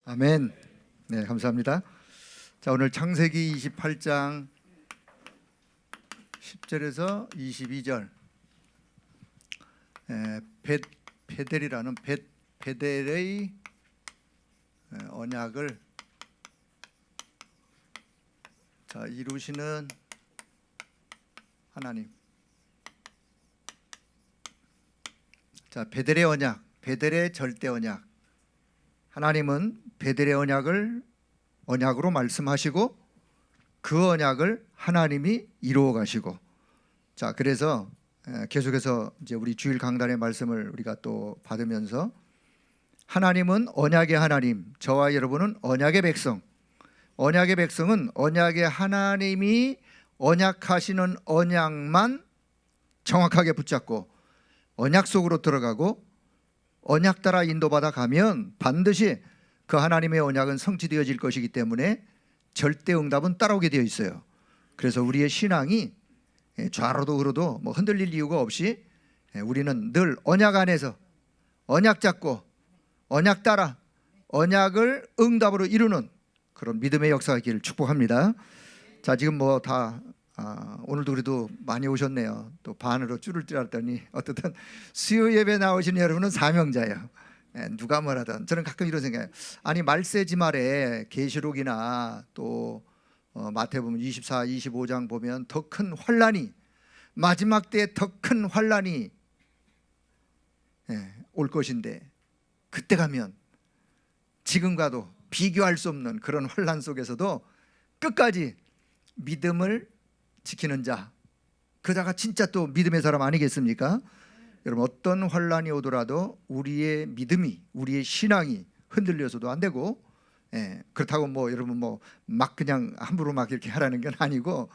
아멘. 네, 감사합니다. 자, 오늘 창세기 28장 10절에서 22절 베델이라는 베델의 언약을 이루시는 하나님. 자, 베델의 언약, 베델의 절대 언약. 하나님은 베델의 언약을 언약으로 말씀하시고 그 언약을 하나님이 이루어 가시고, 자, 그래서 계속해서 이제 우리 주일 강단의 말씀을 우리가 또 받으면서 하나님은 언약의 하나님, 저와 여러분은 언약의 백성. 언약의 백성은 언약의 하나님이 언약하시는 언약만 정확하게 붙잡고 언약 속으로 들어가고 언약 따라 인도받아 가면 반드시 그 하나님의 언약은 성취되어질 것이기 때문에 절대 응답은 따라오게 되어 있어요. 그래서 우리의 신앙이 좌로도 우로도 뭐 흔들릴 이유가 없이 우리는 늘 언약 안에서 언약 잡고 언약 따라 언약을 응답으로 이루는 그런 믿음의 역사가 있기를 축복합니다. 자, 지금 뭐 다 오늘도 그래도 많이 오셨네요. 또 반으로 줄을 줄 알았더니 어떻든 수요 예배 나오시는 여러분은 사명자예요. 누가 뭐라든 저는 가끔 이런 생각해요. 아니, 말세지 말에 계시록이나 또 마태복음 24, 25장 보면 더 큰 환란이, 마지막 때에 더 큰 환란이 올 것인데 그때 가면 지금과도 비교할 수 없는 그런 환란 속에서도 끝까지 믿음을 지키는 자, 그 자가 진짜 또 믿음의 사람 아니겠습니까? 여러분, 어떤 환란이 오더라도 우리의 믿음이, 우리의 신앙이 흔들려서도 안 되고, 그렇다고 뭐 여러분 뭐 막 그냥 함부로 막 이렇게 하라는 건 아니고,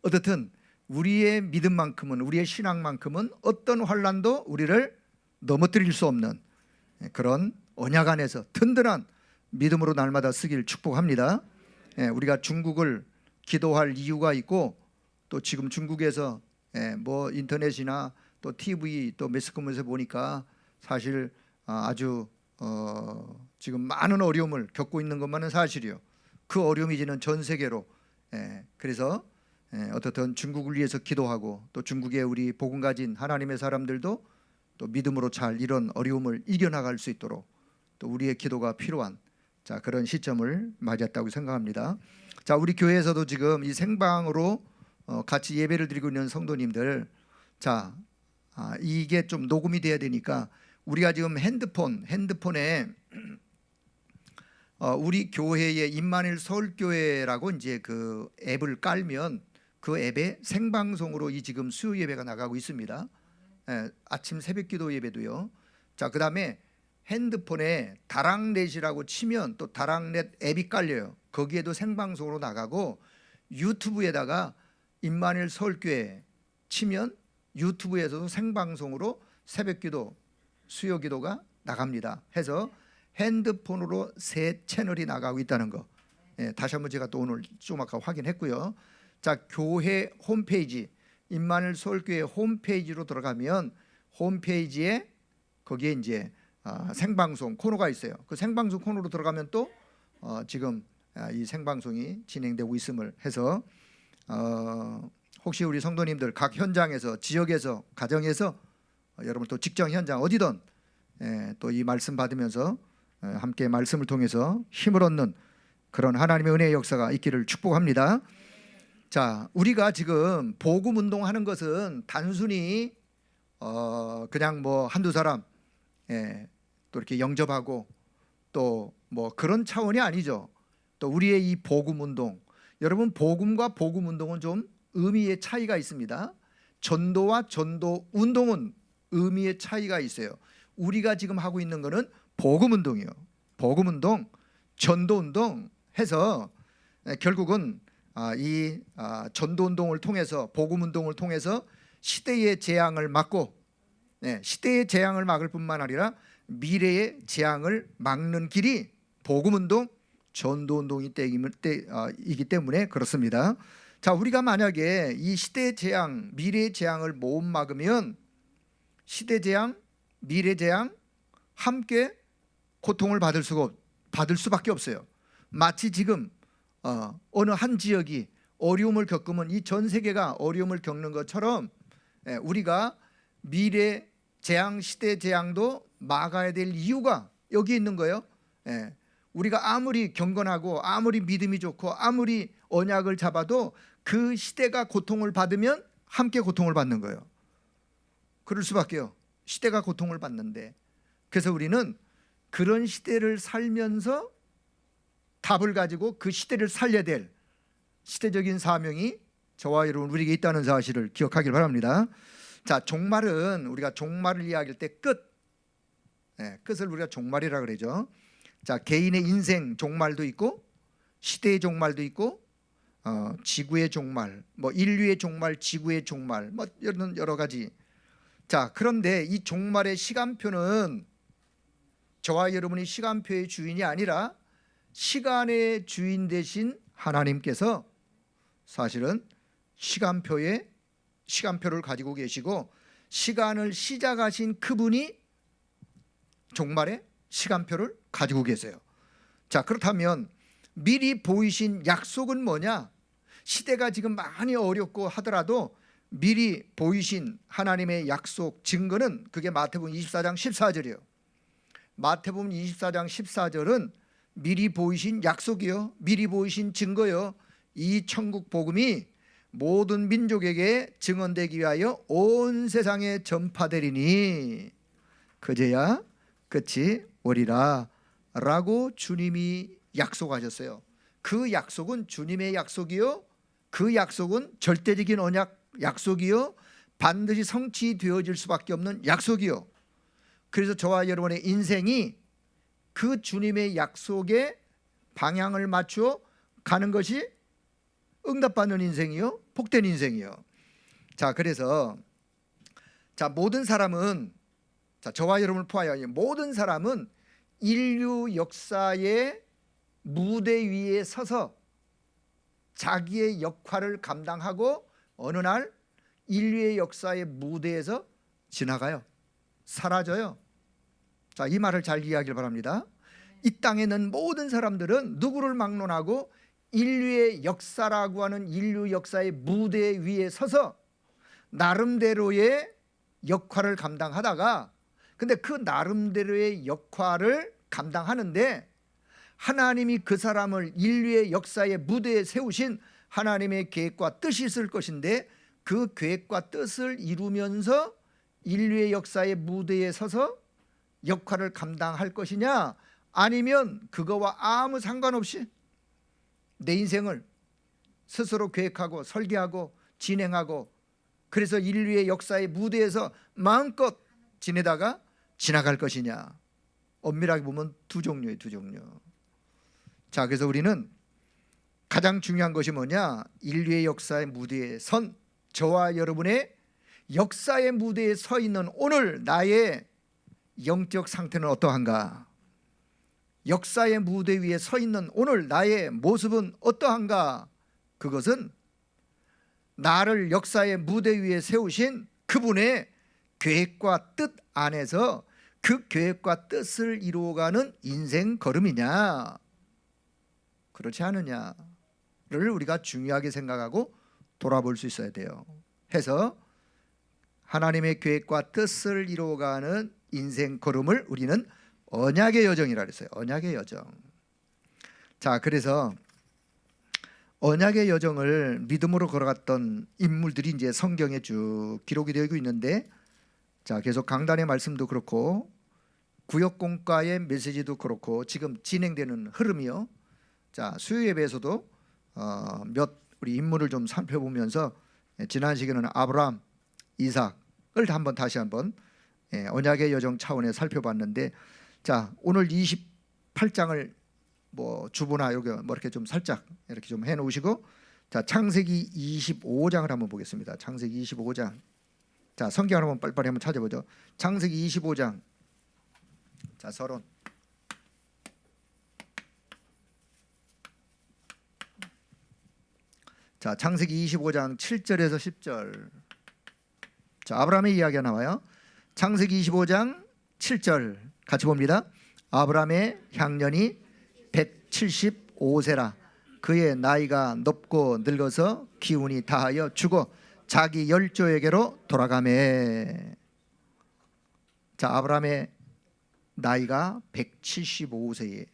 어떻든 우리의 믿음만큼은, 우리의 신앙만큼은 어떤 환란도 우리를 넘어뜨릴 수 없는 그런 언약 안에서 든든한 믿음으로 날마다 쓰길 축복합니다. 우리가 중국을 기도할 이유가 있고, 또 지금 중국에서 뭐 인터넷이나 또 TV 또 매스컴에서 보니까 사실 아주 지금 많은 어려움을 겪고 있는 것만은 사실이요. 그 어려움이 지는 전 세계로, 그래서 어떻든 중국을 위해서 기도하고, 또 중국의 우리 복음 가진 하나님의 사람들도 또 믿음으로 잘 이런 어려움을 이겨나갈 수 있도록 또 우리의 기도가 필요한, 자, 그런 시점을 맞이했다고 생각합니다. 자, 우리 교회에서도 지금 이 생방으로 같이 예배를 드리고 있는 성도님들, 자, 이게 좀 녹음이 돼야 되니까 우리가 지금 핸드폰에 우리 교회의 임마누엘 서울교회라고 이제 그 앱을 깔면 그 앱에 생방송으로 이 지금 수요 예배가 나가고 있습니다. 아침 새벽기도 예배도요. 자, 그다음에 핸드폰에 다락넷이라고 치면 또 다락넷 앱이 깔려요. 거기에도 생방송으로 나가고, 유튜브에다가 임마누엘 서울교회 치면 유튜브에서도 생방송으로 새벽기도, 수요기도가 나갑니다. 해서 핸드폰으로 세 채널이 나가고 있다는 거, 다시 한번 제가 또 오늘 좀 아까 확인했고요. 자, 교회 홈페이지, 임마누엘 서울교회 홈페이지로 들어가면 홈페이지에 거기에 이제 생방송 코너가 있어요. 그 생방송 코너로 들어가면 또 지금 이 생방송이 진행되고 있음을 해서 혹시 우리 성도님들 각 현장에서, 지역에서, 가정에서, 여러분 또 직장 현장 어디든 또 이 말씀 받으면서 함께 말씀을 통해서 힘을 얻는 그런 하나님의 은혜의 역사가 있기를 축복합니다. 자, 우리가 지금 복음 운동하는 것은 단순히 그냥 뭐 한두 사람 또 이렇게 영접하고 또 뭐 그런 차원이 아니죠. 또 우리의 이 복음 운동, 여러분 복음과 복음 운동은 좀 의미의 차이가 있습니다. 전도와 전도 운동은 의미의 차이가 있어요. 우리가 지금 하고 있는 거는 복음 운동이에요. 복음 운동, 전도 운동 해서 결국은 이 전도 운동을 통해서, 복음 운동을 통해서 시대의 재앙을 막고, 시대의 재앙을 막을 뿐만 아니라 미래의 재앙을 막는 길이 복음운동, 전도운동이기 때문에 그렇습니다. 자, 우리가 만약에 이 시대의 재앙, 미래의 재앙을 못 막으면 시대 재앙, 미래 재앙 함께 고통을 받을 수가 받을 수밖에 없어요. 마치 지금 어느 한 지역이 어려움을 겪으면 이 전 세계가 어려움을 겪는 것처럼 우리가 미래 재앙, 시대 재앙도 막아야 될 이유가 여기 있는 거예요. 우리가 아무리 경건하고 아무리 믿음이 좋고 아무리 언약을 잡아도 그 시대가 고통을 받으면 함께 고통을 받는 거예요. 그럴 수밖에요. 시대가 고통을 받는데, 그래서 우리는 그런 시대를 살면서 답을 가지고 그 시대를 살려야 될 시대적인 사명이 저와 여러분 우리에게 있다는 사실을 기억하길 바랍니다. 자, 종말은 우리가 종말을 이야기할 때 끝을 우리가 종말이라 그러죠. 자, 개인의 인생 종말도 있고 시대의 종말도 있고 지구의 종말, 뭐 인류의 종말, 지구의 종말, 뭐 이런 여러 가지. 자, 그런데 이 종말의 시간표는 저와 여러분이 시간표의 주인이 아니라 시간의 주인 되신 하나님께서 사실은 시간표를 가지고 계시고 시간을 시작하신 그분이 종말의 시간표를 가지고 계세요. 자, 그렇다면 미리 보이신 약속은 뭐냐? 시대가 지금 많이 어렵고 하더라도 미리 보이신 하나님의 약속 증거는 그게 마태복음 24장 14절이에요. 마태복음 24장 14절은 미리 보이신 약속이요, 미리 보이신 증거요, 이 천국 복음이 모든 민족에게 증언되기 위하여 온 세상에 전파되리니 그제야 끝이 오리라 라고 주님이 약속하셨어요. 그 약속은 주님의 약속이요, 그 약속은 절대적인 언약 약속이요, 반드시 성취되어질 수밖에 없는 약속이요. 그래서 저와 여러분의 인생이 그 주님의 약속에 방향을 맞추어 가는 것이 응답받는 인생이요, 복된 인생이요. 자, 그래서 모든 사람은, 저와 여러분을 포함하여 모든 사람은 인류 역사의 무대 위에 서서 자기의 역할을 감당하고 어느 날 인류의 역사의 무대에서 지나가요. 사라져요. 자, 이 말을 잘 이해하길 바랍니다. 이 땅에 있는 모든 사람들은 누구를 막론하고 인류의 역사라고 하는 인류 역사의 무대 위에 서서 나름대로의 역할을 감당하다가, 근데 그 나름대로의 역할을 감당하는데 하나님이 그 사람을 인류의 역사의 무대에 세우신 하나님의 계획과 뜻이 있을 것인데 그 계획과 뜻을 이루면서 인류의 역사의 무대에 서서 역할을 감당할 것이냐, 아니면 그거와 아무 상관없이 내 인생을 스스로 계획하고 설계하고 진행하고 그래서 인류의 역사의 무대에서 마음껏 지내다가 지나갈 것이냐. 엄밀하게 보면 두 종류예요, 두 종류. 자, 그래서 우리는 가장 중요한 것이 뭐냐? 인류의 역사의 무대에 선 저와 여러분의 역사의 무대에 서 있는 오늘 나의 영적 상태는 어떠한가? 역사의 무대 위에 서 있는 오늘 나의 모습은 어떠한가? 그것은 나를 역사의 무대 위에 세우신 그분의 계획과 뜻 안에서 그 계획과 뜻을 이루어가는 인생 걸음이냐, 그렇지 않느냐를 우리가 중요하게 생각하고 돌아볼 수 있어야 돼요. 해서 하나님의 계획과 뜻을 이루어가는 인생 걸음을 우리는 언약의 여정이라 그랬어요. 언약의 여정. 자, 그래서 언약의 여정을 믿음으로 걸어갔던 인물들이 이제 성경에 쭉 기록이 되고 있는데, 자, 계속 강단의 말씀도 그렇고 구역공과의 메시지도 그렇고 지금 진행되는 흐름이요. 자, 수요 예배에서도 우리 인물을 좀 살펴보면서 지난 시간에는 아브라함, 이삭을 다시 한번 언약의 여정 차원에 살펴봤는데, 자, 오늘 28장을 주보나 여기 이렇게 좀 살짝 이렇게 좀 해놓으시고, 자, 창세기 25장을 한번 보겠습니다. 창세기 25장. 자, 성경을 한번 빨리빨리 한번 찾아보죠. 창세기 25장. 자, 서론. 자, 창세기 25장 7절에서 10절. 자, 아브라함의 이야기가 나와요. 창세기 25장 7절 같이 봅니다. 아브라함의 향년이 175세라. 그의 나이가 높고 늙어서 기운이 다하여 죽어 자기 열조에게로 돌아가매. 자, 아브라함의 나이가 175세에.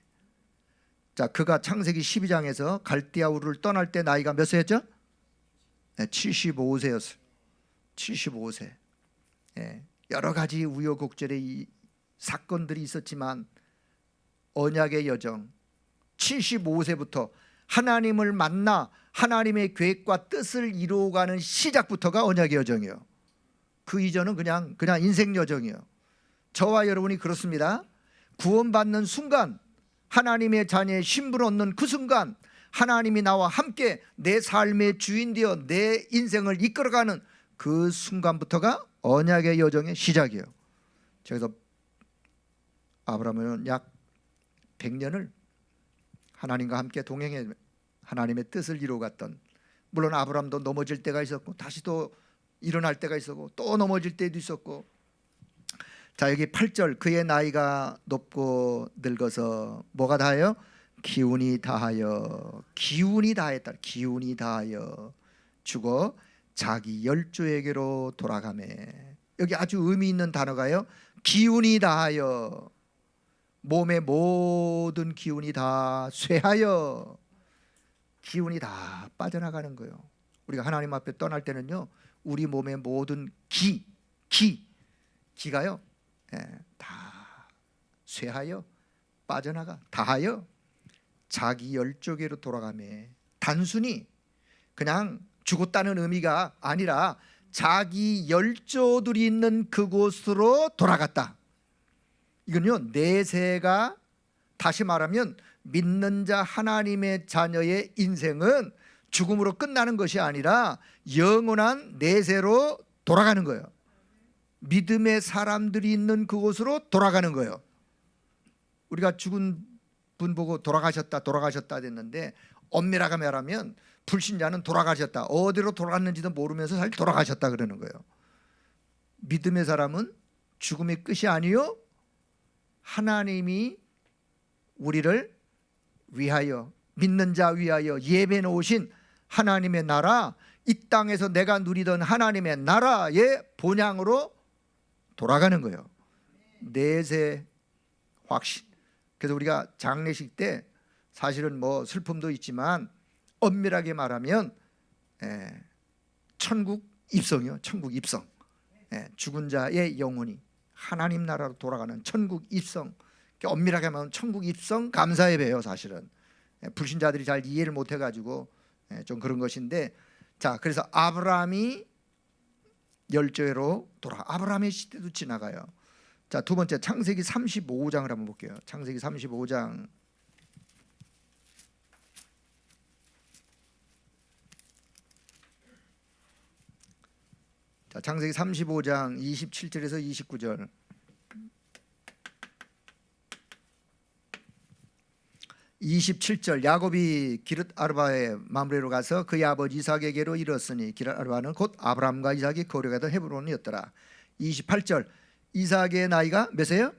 자, 그가 창세기 12장에서 갈대아 우르를 떠날 때 나이가 몇 세였죠? 75세였어요. 75세. 여러 가지 우여곡절의 이 사건들이 있었지만 언약의 여정, 75세부터 하나님을 만나 하나님의 계획과 뜻을 이루어가는 시작부터가 언약의 여정이에요. 그 이전은 그냥 인생 여정이에요. 저와 여러분이 그렇습니다. 구원받는 순간, 하나님의 자녀의 신분을 얻는 그 순간, 하나님이 나와 함께 내 삶의 주인 되어 내 인생을 이끌어가는 그 순간부터가 언약의 여정의 시작이에요. 그래서 아브라함은 약 100년을 하나님과 함께 동행해 하나님의 뜻을 이루어갔던, 물론 아브라함도 넘어질 때가 있었고 다시 또 일어날 때가 있었고 또 넘어질 때도 있었고. 자, 여기 8절, 그의 나이가 높고 늙어서 뭐가 다하여? 기운이 다하여. 기운이 다했다. 기운이 다하여 죽어 자기 열조에게로 돌아가매. 여기 아주 의미 있는 단어가요, 기운이 다하여. 몸의 모든 기운이 다 쇠하여, 기운이 다 빠져나가는 거예요. 우리가 하나님 앞에 떠날 때는요, 우리 몸의 모든 기가요, 다 쇠하여 빠져나가. 다하여 자기 열조에게로 돌아가매. 단순히 그냥 죽었다는 의미가 아니라 자기 열조들이 있는 그곳으로 돌아갔다. 이건요, 내세가, 다시 말하면 믿는 자 하나님의 자녀의 인생은 죽음으로 끝나는 것이 아니라 영원한 내세로 돌아가는 거예요. 믿음의 사람들이 있는 그곳으로 돌아가는 거예요. 우리가 죽은 분 보고 돌아가셨다 됐는데, 엄밀하게 말하면 불신자는 돌아가셨다, 어디로 돌아갔는지도 모르면서 잘 돌아가셨다 그러는 거예요. 믿음의 사람은 죽음의 끝이 아니요, 하나님이 우리를 위하여, 믿는 자 위하여 예배 놓으신 하나님의 나라, 이 땅에서 내가 누리던 하나님의 나라의 본향으로 돌아가는 거예요. 내세 확신. 그래서 우리가 장례식 때 사실은 뭐 슬픔도 있지만 엄밀하게 말하면 천국 입성이요. 천국 입성. 죽은 자의 영혼이 하나님 나라로 돌아가는 천국 입성. 엄밀하게 말하면 천국 입성 감사 예배예요. 사실은 불신자들이 잘 이해를 못해가지고 좀 그런 것인데, 자, 그래서 아브라함이 열조로 돌아. 아브라함의 시대도 지나가요. 자, 두 번째 창세기 35장을 한번 볼게요. 창세기 35장. 자, 창세기 35장 27절에서 29절. 야곱이 기럇 아르바의 마므레로 가서 그의 아버지 이삭에게로 이르렀으니 기럇 아르바는 곧 아브라함과 이삭이 거류하던 헤브론이었더라. 28절, 이삭의 나이가 몇세요?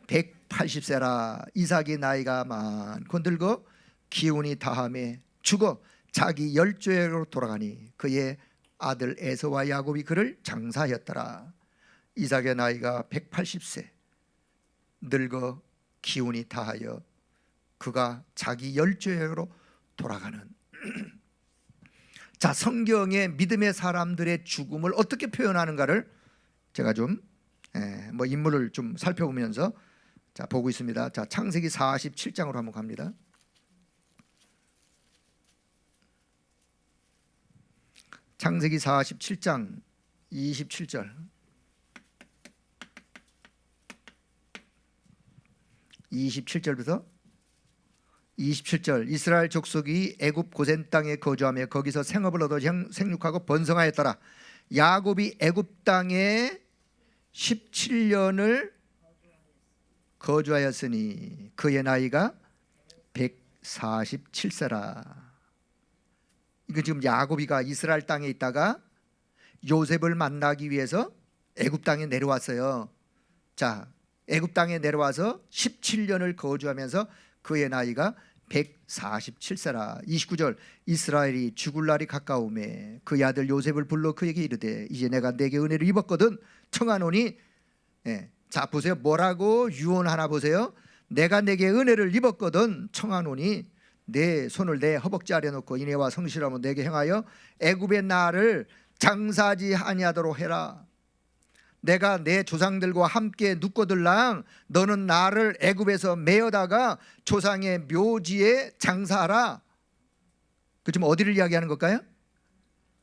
180세라. 이삭의 나이가 많고 늙어 기운이 다함에 죽어 자기 열조에게로 돌아가니 그의 아들 에서와 야곱이 그를 장사하였더라. 이삭의 나이가 180세, 늙어 기운이 다하여 그가 자기 열조에게로 돌아가는. 자, 성경의 믿음의 사람들의 죽음을 어떻게 표현하는가를 제가 좀 인물을 좀 살펴보면서 자 보고 있습니다. 자, 창세기 47장으로 한번 갑니다. 창세기 47장 27절. 27절부터 27절, 이스라엘 족속이 애굽 고센 땅에 거주하며 거기서 생업을 얻어 생육하고 번성하였더라. 야곱이 애굽 땅에 17년을 거주하였으니 그의 나이가 147세라. 이거 지금 야곱이가 이스라엘 땅에 있다가 요셉을 만나기 위해서 애굽 땅에 내려왔어요. 자, 애굽 땅에 내려와서 17년을 거주하면서 그의 나이가 147세라. 29절 이스라엘이 죽을 날이 가까우매 그의 아들 요셉을 불러 그에게 이르되 이제 내가 내게 은혜를 입었거든 청하노니. 자 보세요. 뭐라고 유언하나 보세요. 내가 내게 은혜를 입었거든 청하노니 내 손을 내 허벅지 아래 놓고 인애와 성실함으로 내게 행하여 애굽의 나를 장사하지 아니하도록 해라. 내가 내 조상들과 함께 눕고들랑 너는 나를 애굽에서 메어다가 조상의 묘지에 장사하라. 그 지금 어디를 이야기하는 걸까요?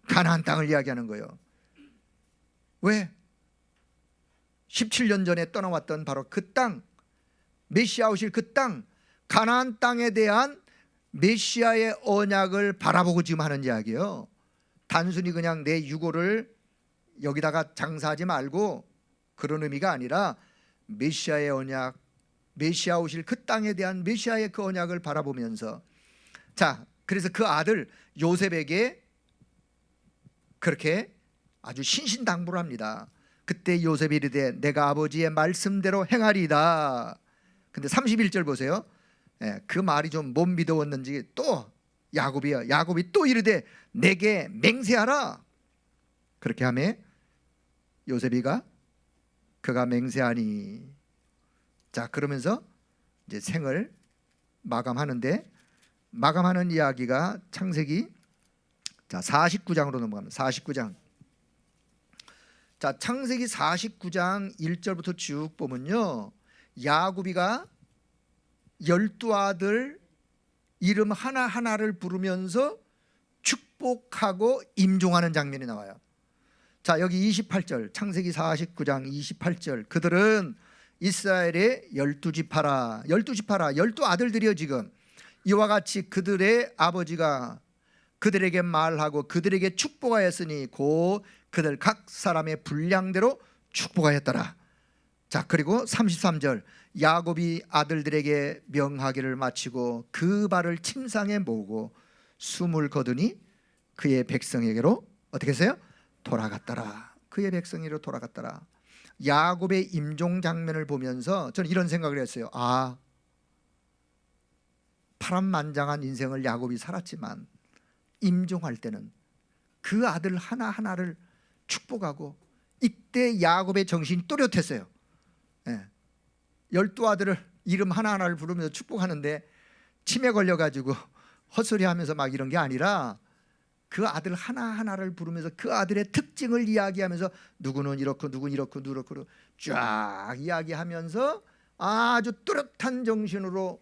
가나안 땅을 이야기하는 거예요. 왜? 17년 전에 떠나왔던 바로 그 땅, 메시아 오실 그 땅, 가나안 땅에 대한 메시아의 언약을 바라보고 지금 하는 이야기예요. 단순히 그냥 내 유고를 여기다가 장사하지 말고 그런 의미가 아니라 메시아의 언약, 메시아 오실 그 땅에 대한 메시아의 그 언약을 바라보면서, 자 그래서 그 아들 요셉에게 그렇게 아주 신신당부를 합니다. 그때 요셉이 이르되 내가 아버지의 말씀대로 행하리이다. 근데 31절 보세요. 그 말이 좀 못 믿어왔는지 또 야곱이 또 이르되 내게 맹세하라. 그렇게 하매 요셉이가 그가 맹세하니. 자 그러면서 이제 생을 마감하는데, 마감하는 이야기가 창세기 49장으로 넘어갑니다. 49장. 자 창세기 49장 1절부터 쭉 보면요, 야곱이가 12아들 이름 하나하나를 부르면서 축복하고 임종하는 장면이 나와요. 자 여기 28절, 창세기 49장 28절, 그들은 이스라엘의 12지파라. 12아들들이요. 지금 이와 같이 그들의 아버지가 그들에게 말하고 그들에게 축복하였으니 곧 그들 각 사람의 분량대로 축복하였더라. 자 그리고 33절, 야곱이 아들들에게 명하기를 마치고 그 발을 침상에 모으고 숨을 거두니 그의 백성에게로 어떻게 했어요? 돌아갔더라. 그의 백성에게로 돌아갔더라. 야곱의 임종 장면을 보면서 저는 이런 생각을 했어요. 아, 파란만장한 인생을 야곱이 살았지만 임종할 때는 그 아들 하나하나를 축복하고, 이때 야곱의 정신이 또렷했어요. 12아들을 이름 하나하나를 부르면서 축복하는데 치매 걸려가지고 헛소리하면서 막 이런 게 아니라 그 아들 하나하나를 부르면서 그 아들의 특징을 이야기하면서 누구는 이렇고 누구는 이렇고 누구는 쫙 이야기하면서 아주 뚜렷한 정신으로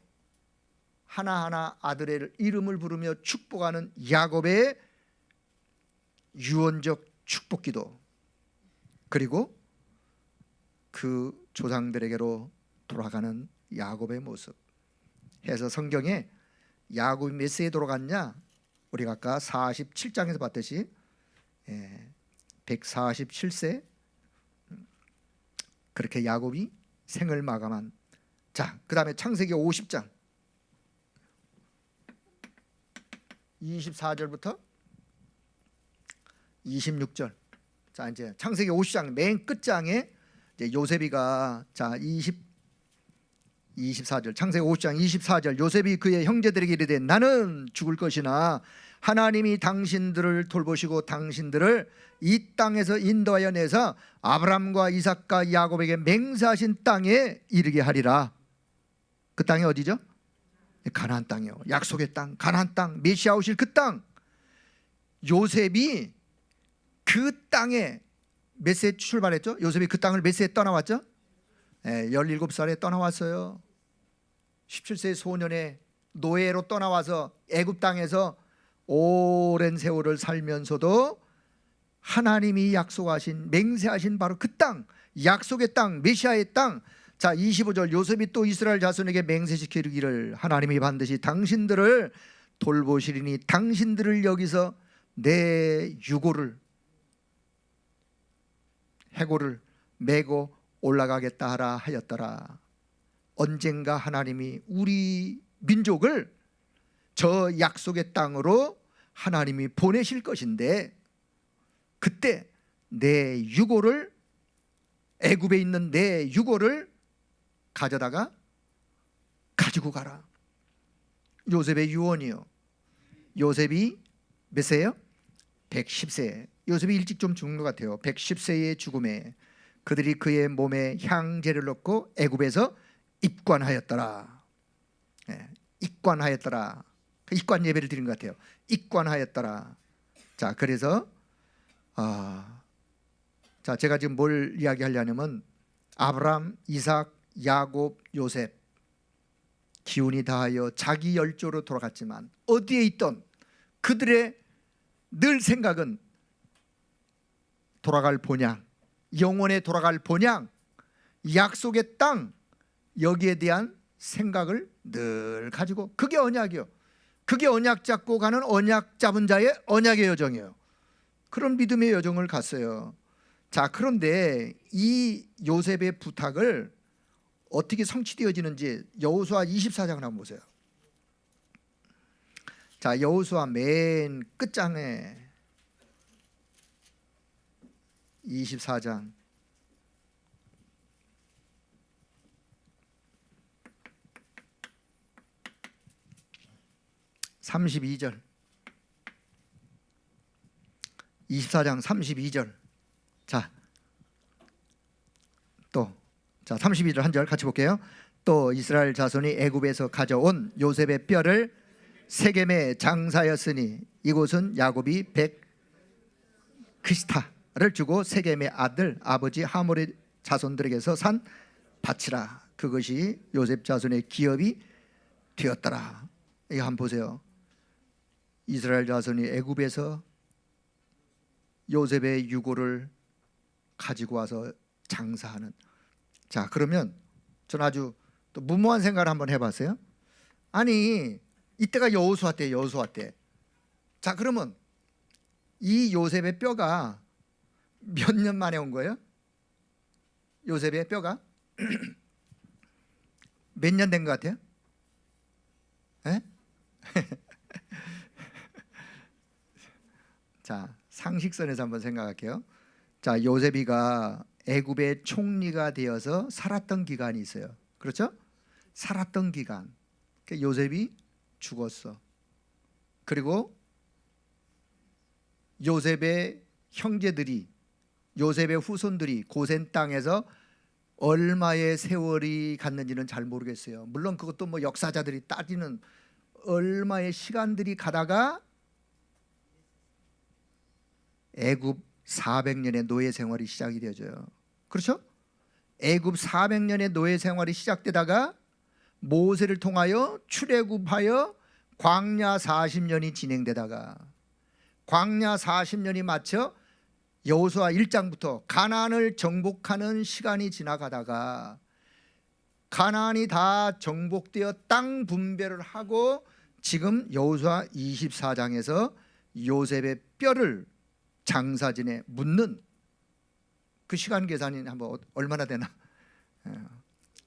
하나하나 아들의 이름을 부르며 축복하는 야곱의 유언적 축복기도, 그리고 그 조상들에게로 돌아가는 야곱의 모습 해서 성경에 야곱이 몇 세에 돌아갔냐, 우리가 아까 47장에서 봤듯이 147세 그렇게 야곱이 생을 마감한. 자 그 다음에 창세기 50장 24절부터 26절. 자 이제 창세기 50장 맨 끝장에 이제 요셉이가 24절, 창세기 50장 24절, 요셉이 그의 형제들에게 이르되 나는 죽을 것이나 하나님이 당신들을 돌보시고 당신들을 이 땅에서 인도하여 내사 아브람과 이삭과 야곱에게 맹세하신 땅에 이르게 하리라. 그 땅이 어디죠? 가나안 땅이요. 약속의 땅, 가나안 땅, 메시아 오실 그 땅. 요셉이 그 땅에 몇 세에 출발했죠? 요셉이 그 땅을 몇 세에 떠나왔죠? 17살에 떠나왔어요. 17세 소년의 노예로 떠나와서 애굽 땅에서 오랜 세월을 살면서도 하나님이 약속하신, 맹세하신 바로 그 땅, 약속의 땅, 메시아의 땅. 자 25절, 요셉이 또 이스라엘 자손에게 맹세시켜 이르기를 하나님이 반드시 당신들을 돌보시리니 당신들을 여기서 내 유고를, 해고를 메고 올라가겠다 하라 하였더라. 언젠가 하나님이 우리 민족을 저 약속의 땅으로 하나님이 보내실 것인데, 그때 내 유고를, 애굽에 있는 내 유고를 가져다가 가지고 가라. 요셉의 유언이요. 요셉이 몇 세예요? 110세. 요셉이 일찍 좀 죽은 것 같아요. 110세의 죽음에 그들이 그의 몸에 향제를 넣고 애굽에서 입관하였더라. 입관하였더라. 입관 예배를 드린 것 같아요. 입관하였더라. 자, 그래서 자, 제가 지금 뭘 이야기하려냐면 아브람, 이삭, 야곱, 요셉 기운이 다하여 자기 열조로 돌아갔지만 어디에 있던 그들의 늘 생각은 돌아갈 본향, 영원에 돌아갈 본향, 약속의 땅, 여기에 대한 생각을 늘 가지고, 그게 언약이요. 그게 언약 잡고 가는 언약 잡은 자의 언약의 여정이에요. 그런 믿음의 여정을 갔어요. 자, 그런데 이 요셉의 부탁을 어떻게 성취되어지는지 여호수아 24장을 한번 보세요. 자, 여호수아 맨 끝장에 24장 32절, 24장 32절. 자, 자 32절 한 절 같이 볼게요. 또 이스라엘 자손이 애굽에서 가져온 요셉의 뼈를 세겜에 장사였으니 이곳은 야곱이 백크시타를 주고 세겜의 아들 아버지 하몰의 자손들에게서 산 밭이라. 그것이 요셉 자손의 기업이 되었더라. 이거 한번 보세요. 이스라엘 자손이 애굽에서 요셉의 유고를 가지고 와서 장사하는. 자, 그러면 저는 아주 또 무모한 생각을 한번 해봤어요. 아니, 이때가 여호수아 때, 여호수아 때. 자, 그러면 이 요셉의 뼈가 몇 년 만에 온 거예요? 요셉의 뼈가 몇 년 된 것 같아요? 자, 상식선에서 한번 생각할게요. 자, 요셉이가 애굽의 총리가 되어서 살았던 기간이 있어요. 그렇죠? 살았던 기간. 그러니까 요셉이 죽었어. 그리고 요셉의 형제들이, 요셉의 후손들이 고센 땅에서 얼마의 세월이 갔는지는 잘 모르겠어요. 물론 그것도 뭐 역사자들이 따지는 얼마의 시간들이 가다가 애굽 400년의 노예 생활이 시작이 되어져요. 그렇죠? 애굽 400년의 노예 생활이 시작되다가 모세를 통하여 출애굽하여 광야 40년이 진행되다가 광야 40년이 마쳐 여호수아 1장부터 가나안을 정복하는 시간이 지나가다가 가나안이 다 정복되어 땅 분배를 하고 지금 여호수아 24장에서 요셉의 뼈를 장사진에 묻는 그 시간 계산이 한번 얼마나 되나?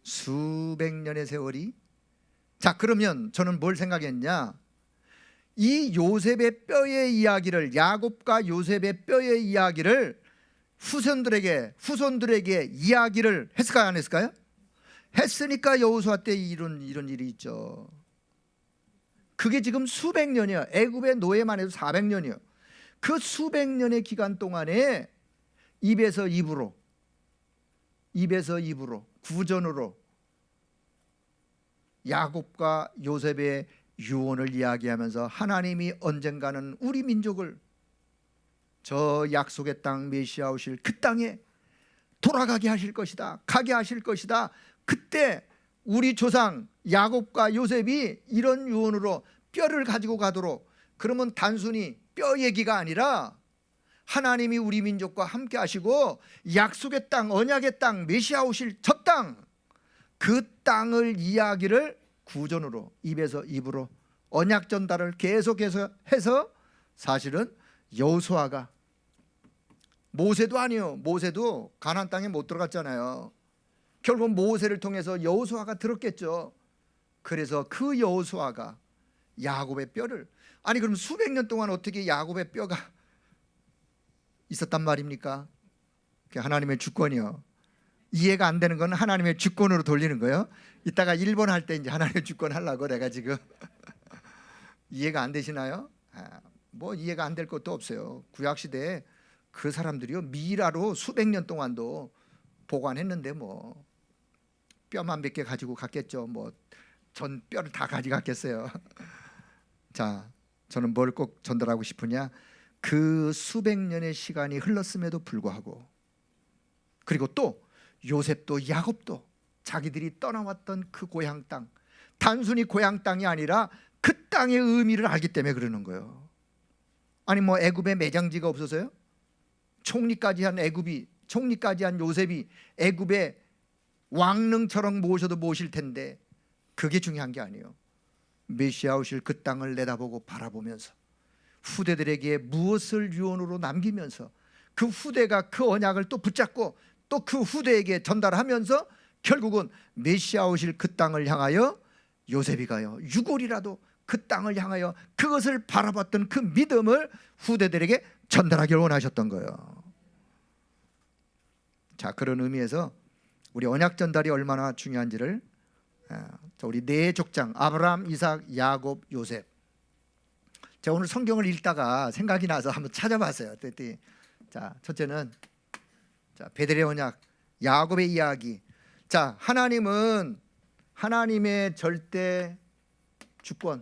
수백 년의 세월이. 자, 그러면 저는 뭘 생각했냐? 이 요셉의 뼈의 이야기를, 야곱과 요셉의 뼈의 이야기를 후손들에게 이야기를 했을까요, 안 했을까요? 했으니까 여호수아 때 이런 일이 있죠. 그게 지금 수백 년이야. 애굽의 노예만 해도 400년이요. 그 수백 년의 기간 동안에 입에서 입으로 구전으로 야곱과 요셉의 유언을 이야기하면서 하나님이 언젠가는 우리 민족을 저 약속의 땅 메시아 오실 그 땅에 돌아가게 하실 것이다, 가게 하실 것이다. 그때 우리 조상 야곱과 요셉이 이런 유언으로 뼈를 가지고 가도록. 그러면 단순히 뼈 얘기가 아니라 하나님이 우리 민족과 함께 하시고 약속의 땅, 언약의 땅, 메시아 오실 저 땅, 그 땅을 이야기를 구전으로 입에서 입으로 언약 전달을 계속해서 해서 사실은 여호수아가, 모세도 아니요, 모세도 가나안 땅에 못 들어갔잖아요. 결국 모세를 통해서 여호수아가 들었겠죠. 그래서 그 여호수아가 야곱의 뼈를, 아니 그럼 수백 년 동안 어떻게 야곱의 뼈가 있었단 말입니까? 하나님의 주권이요. 이해가 안 되는 건 하나님의 주권으로 돌리는 거예요. 이따가 1번 할 때 이제 하나님의 주권 하려고 내가 지금 이해가 안 되시나요? 뭐 이해가 안 될 것도 없어요. 구약 시대에 그 사람들이요 미라로 수백 년 동안도 보관했는데 뭐 뼈만 몇 개 가지고 갔겠죠. 뭐 전 뼈를 다 가져갔겠어요. 자, 저는 뭘 꼭 전달하고 싶으냐? 그 수백 년의 시간이 흘렀음에도 불구하고, 그리고 또 요셉도 야곱도 자기들이 떠나왔던 그 고향 땅, 단순히 고향 땅이 아니라 그 땅의 의미를 알기 때문에 그러는 거예요. 아니 뭐 애굽에 매장지가 없어서요? 총리까지 한 애굽이, 총리까지 한 요셉이 애굽에 왕릉처럼 모셔도 모실 텐데 그게 중요한 게 아니에요. 메시아 오실 그 땅을 내다보고 바라보면서 후대들에게 무엇을 유언으로 남기면서 그 후대가 그 언약을 또 붙잡고 또 그 후대에게 전달하면서 결국은 메시아 오실 그 땅을 향하여 요셉이 가요 유골이라도 그 땅을 향하여 그것을 바라봤던 그 믿음을 후대들에게 전달하기를 원하셨던 거예요. 자, 그런 의미에서 우리 언약 전달이 얼마나 중요한지를 우리 네 족장 아브라함, 이삭, 야곱, 요셉. 제가 오늘 성경을 읽다가 생각이 나서 한번 찾아봤어요. 그랬더니 자, 첫째는 자, 베델의 언약, 야곱의 이야기. 자, 하나님은 하나님의 절대 주권.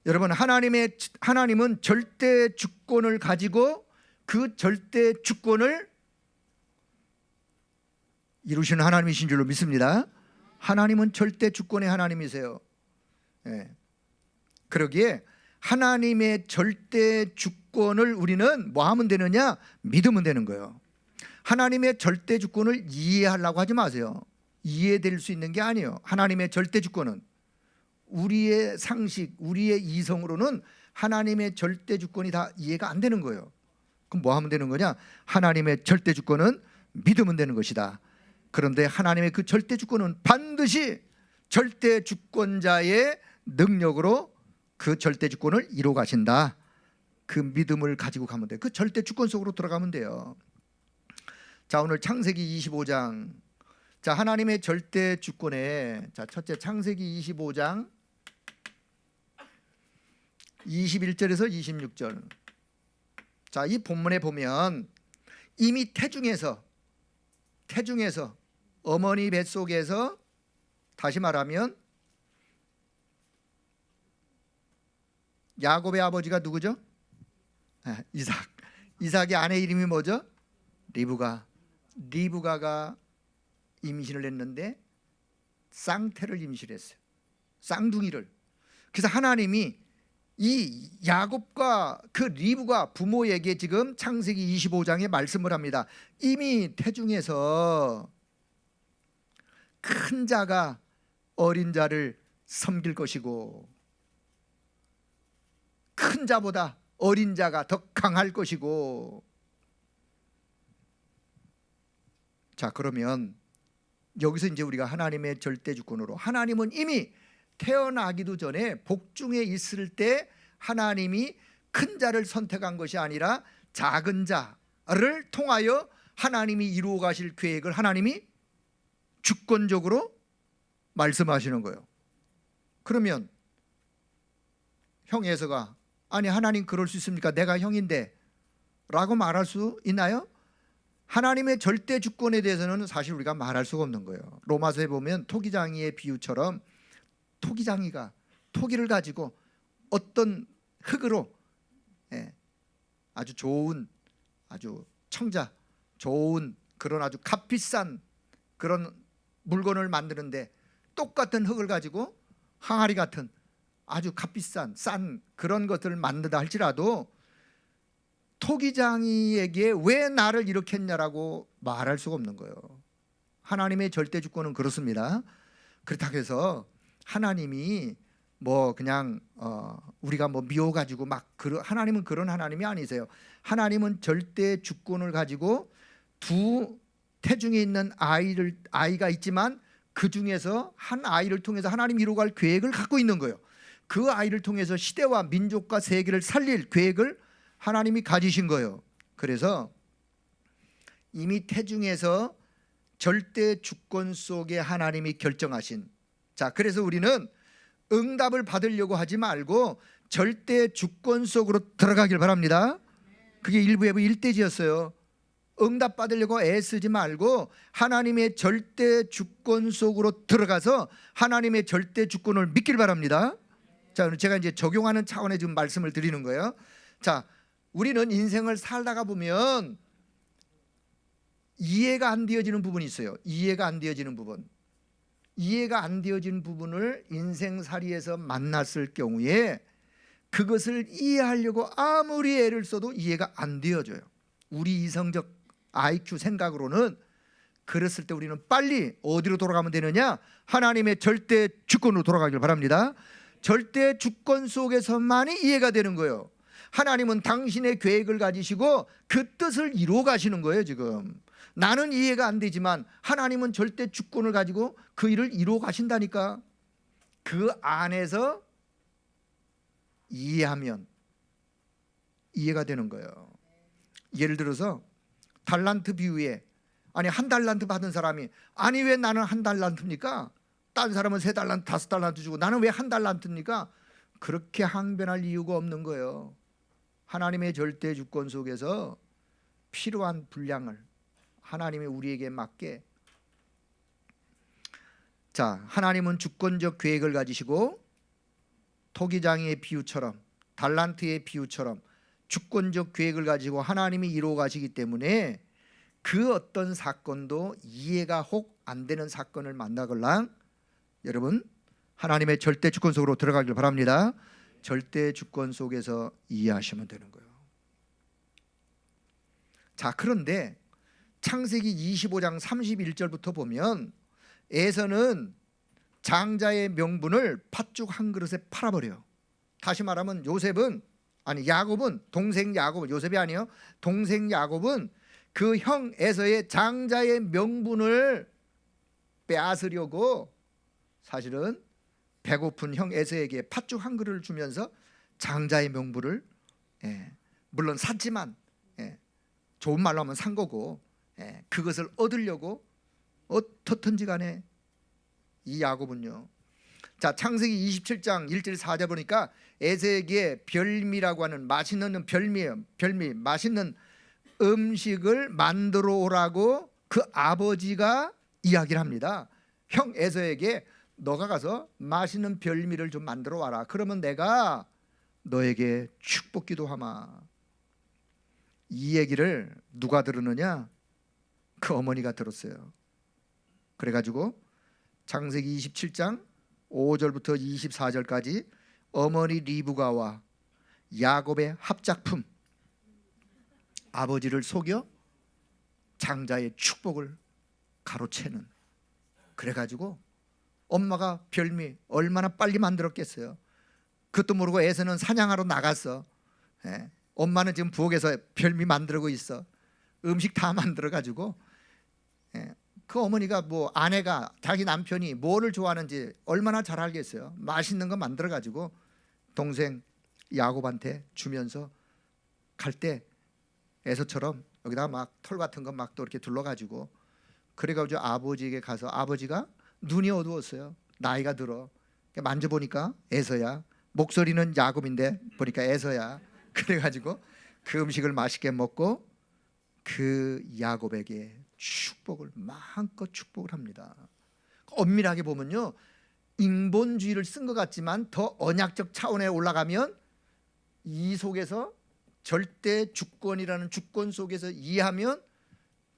여러분, 하나님은 절대 주권을 가지고 그 절대 주권을 이루시는 하나님이신 줄로 믿습니다. 하나님은 절대 주권의 하나님이세요. 그러기에 하나님의 절대 주권을 우리는 뭐 하면 되느냐? 믿으면 되는 거예요. 하나님의 절대 주권을 이해하려고 하지 마세요. 이해될 수 있는 게 아니에요. 하나님의 절대 주권은 우리의 상식, 우리의 이성으로는 하나님의 절대 주권이 다 이해가 안 되는 거예요. 그럼 뭐 하면 되는 거냐? 하나님의 절대 주권은 믿으면 되는 것이다. 그런데 하나님의 그 절대 주권은 반드시 절대 주권자의 능력으로 그 절대 주권을 이루어 가신다. 그 믿음을 가지고 가면 돼요. 그 절대 주권 속으로 들어가면 돼요. 자, 오늘 창세기 25장. 자, 하나님의 절대 주권에 자, 첫째 창세기 25장 21절에서 26절. 자, 이 본문에 보면 이미 태중에서 어머니 뱃속에서, 다시 말하면 야곱의 아버지가 누구죠? 이삭의 아내 이름이 뭐죠? 리브가가 임신을 했는데 쌍태를 임신했어요. 쌍둥이를. 그래서 하나님이 이 야곱과 그 리브가 부모에게 지금 창세기 25장에 말씀을 합니다. 이미 태중에서 큰 자가 어린 자를 섬길 것이고 큰 자보다 어린 자가 더 강할 것이고. 자, 그러면 여기서 이제 우리가 하나님의 절대 주권으로, 하나님은 이미 태어나기도 전에 복중에 있을 때 하나님이 큰 자를 선택한 것이 아니라 작은 자를 통하여 하나님이 이루어 가실 계획을 하나님이 주권적으로 말씀하시는 거예요. 그러면 형 에서가 아니 하나님 그럴 수 있습니까? 내가 형인데 라고 말할 수 있나요? 하나님의 절대 주권에 대해서는 사실 우리가 말할 수가 없는 거예요. 로마서에 보면 토기장이의 비유처럼 토기장이가 토기를 가지고 어떤 흙으로 아주 좋은, 아주 청자, 좋은 그런 아주 값비싼 그런 물건을 만드는데 똑같은 흙을 가지고 항아리 같은 아주 값비싼 싼 그런 것들을 만든다 할지라도 토기장이에게 왜 나를 이렇게 했냐라고 말할 수가 없는 거예요. 하나님의 절대 주권은 그렇습니다. 그렇다고 해서 하나님이 뭐 그냥 우리가 뭐 미워가지고 막 하나님은 그런 하나님이 아니세요. 하나님은 절대 주권을 가지고 두 태중에 있는 아이가 있지만 그 중에서 한 아이를 통해서 하나님이 이루어갈 계획을 갖고 있는 거예요. 그 아이를 통해서 시대와 민족과 세계를 살릴 계획을 하나님이 가지신 거예요. 그래서 이미 태중에서 절대 주권 속에 하나님이 결정하신, 자, 그래서 우리는 응답을 받으려고 하지 말고 절대 주권 속으로 들어가길 바랍니다. 그게 일부예부 1대지였어요. 응답 받으려고 애쓰지 말고 하나님의 절대 주권 속으로 들어가서 하나님의 절대 주권을 믿길 바랍니다. 자, 제가 이제 적용하는 차원의 좀 말씀을 드리는 거예요. 자, 우리는 인생을 살다가 보면 이해가 안 되어지는 부분이 있어요. 이해가 안 되어지는 부분. 이해가 안 되어진 부분을 인생살이에서 만났을 경우에 그것을 이해하려고 아무리 애를 써도 이해가 안 되어져요. 우리 이성적 IQ 생각으로는 그랬을 때 우리는 빨리 어디로 돌아가면 되느냐? 하나님의 절대 주권으로 돌아가길 바랍니다. 절대 주권 속에서만이 이해가 되는 거예요. 하나님은 당신의 계획을 가지시고 그 뜻을 이루어 가시는 거예요. 지금 나는 이해가 안 되지만 하나님은 절대 주권을 가지고 그 일을 이루어 가신다니까. 그 안에서 이해하면 이해가 되는 거예요. 예를 들어서 달란트 비유에, 아니 한 달란트 받은 사람이, 아니 왜 나는 한 달란트입니까? 다른 사람은 3달란트 5달란트 주고 나는 왜 한 달란트입니까? 그렇게 항변할 이유가 없는 거예요. 하나님의 절대 주권 속에서 필요한 분량을 하나님이 우리에게 맞게, 자, 하나님은 주권적 계획을 가지시고 토기장의 비유처럼, 달란트의 비유처럼 주권적 계획을 가지고 하나님이 이루어 가시기 때문에 그 어떤 사건도 이해가 혹 안 되는 사건을 만나걸랑 여러분 하나님의 절대 주권 속으로 들어가길 바랍니다. 절대 주권 속에서 이해하시면 되는 거예요. 자, 그런데 창세기 25장 31절부터 보면 에서는 장자의 명분을 팥죽 한 그릇에 팔아버려요. 다시 말하면 야곱은, 동생 야곱은, 요셉이 아니에요, 동생 야곱은 그 형 에서의 장자의 명분을 빼앗으려고 사실은 배고픈 형 에서에게 팥죽 한 그릇을 주면서 장자의 명분을, 물론 샀지만, 좋은 말로 하면 산 거고, 그것을 얻으려고 어떻든지 간에 이 야곱은요. 자, 창세기 27장 1절 4절 보니까 에서에게 별미라고 하는 맛있는 별미 맛있는 음식을 만들어 오라고 그 아버지가 이야기를 합니다. 형 에서에게 너가 가서 맛있는 별미를 좀 만들어 와라. 그러면 내가 너에게 축복기도 하마. 이 얘기를 누가 들으느냐? 그 어머니가 들었어요. 그래가지고 창세기 27장 5절부터 24절까지 어머니 리브가와 야곱의 합작품, 아버지를 속여 장자의 축복을 가로채는, 그래가지고 엄마가 별미 얼마나 빨리 만들었겠어요. 그것도 모르고 에서는 사냥하러 나갔어. 엄마는 지금 부엌에서 별미 만들고 있어. 음식 다 만들어가지고, 그 어머니가 뭐 아내가, 자기 남편이 뭐를 좋아하는지 얼마나 잘 알겠어요. 맛있는 거 만들어가지고 동생 야곱한테 주면서 갈 때 에서처럼 여기다가 막 털 같은 거 막 또 이렇게 둘러가지고, 그래가지고 아버지에게 가서, 아버지가 눈이 어두웠어요. 나이가 들어. 만져보니까 에서야. 목소리는 야곱인데 보니까 에서야. 그래가지고 그 음식을 맛있게 먹고 그 야곱에게 축복을, 마음껏 축복을 합니다. 엄밀하게 보면요, 인본주의를 쓴 것 같지만 더 언약적 차원에 올라가면 이 속에서 절대 주권이라는 주권 속에서 이해하면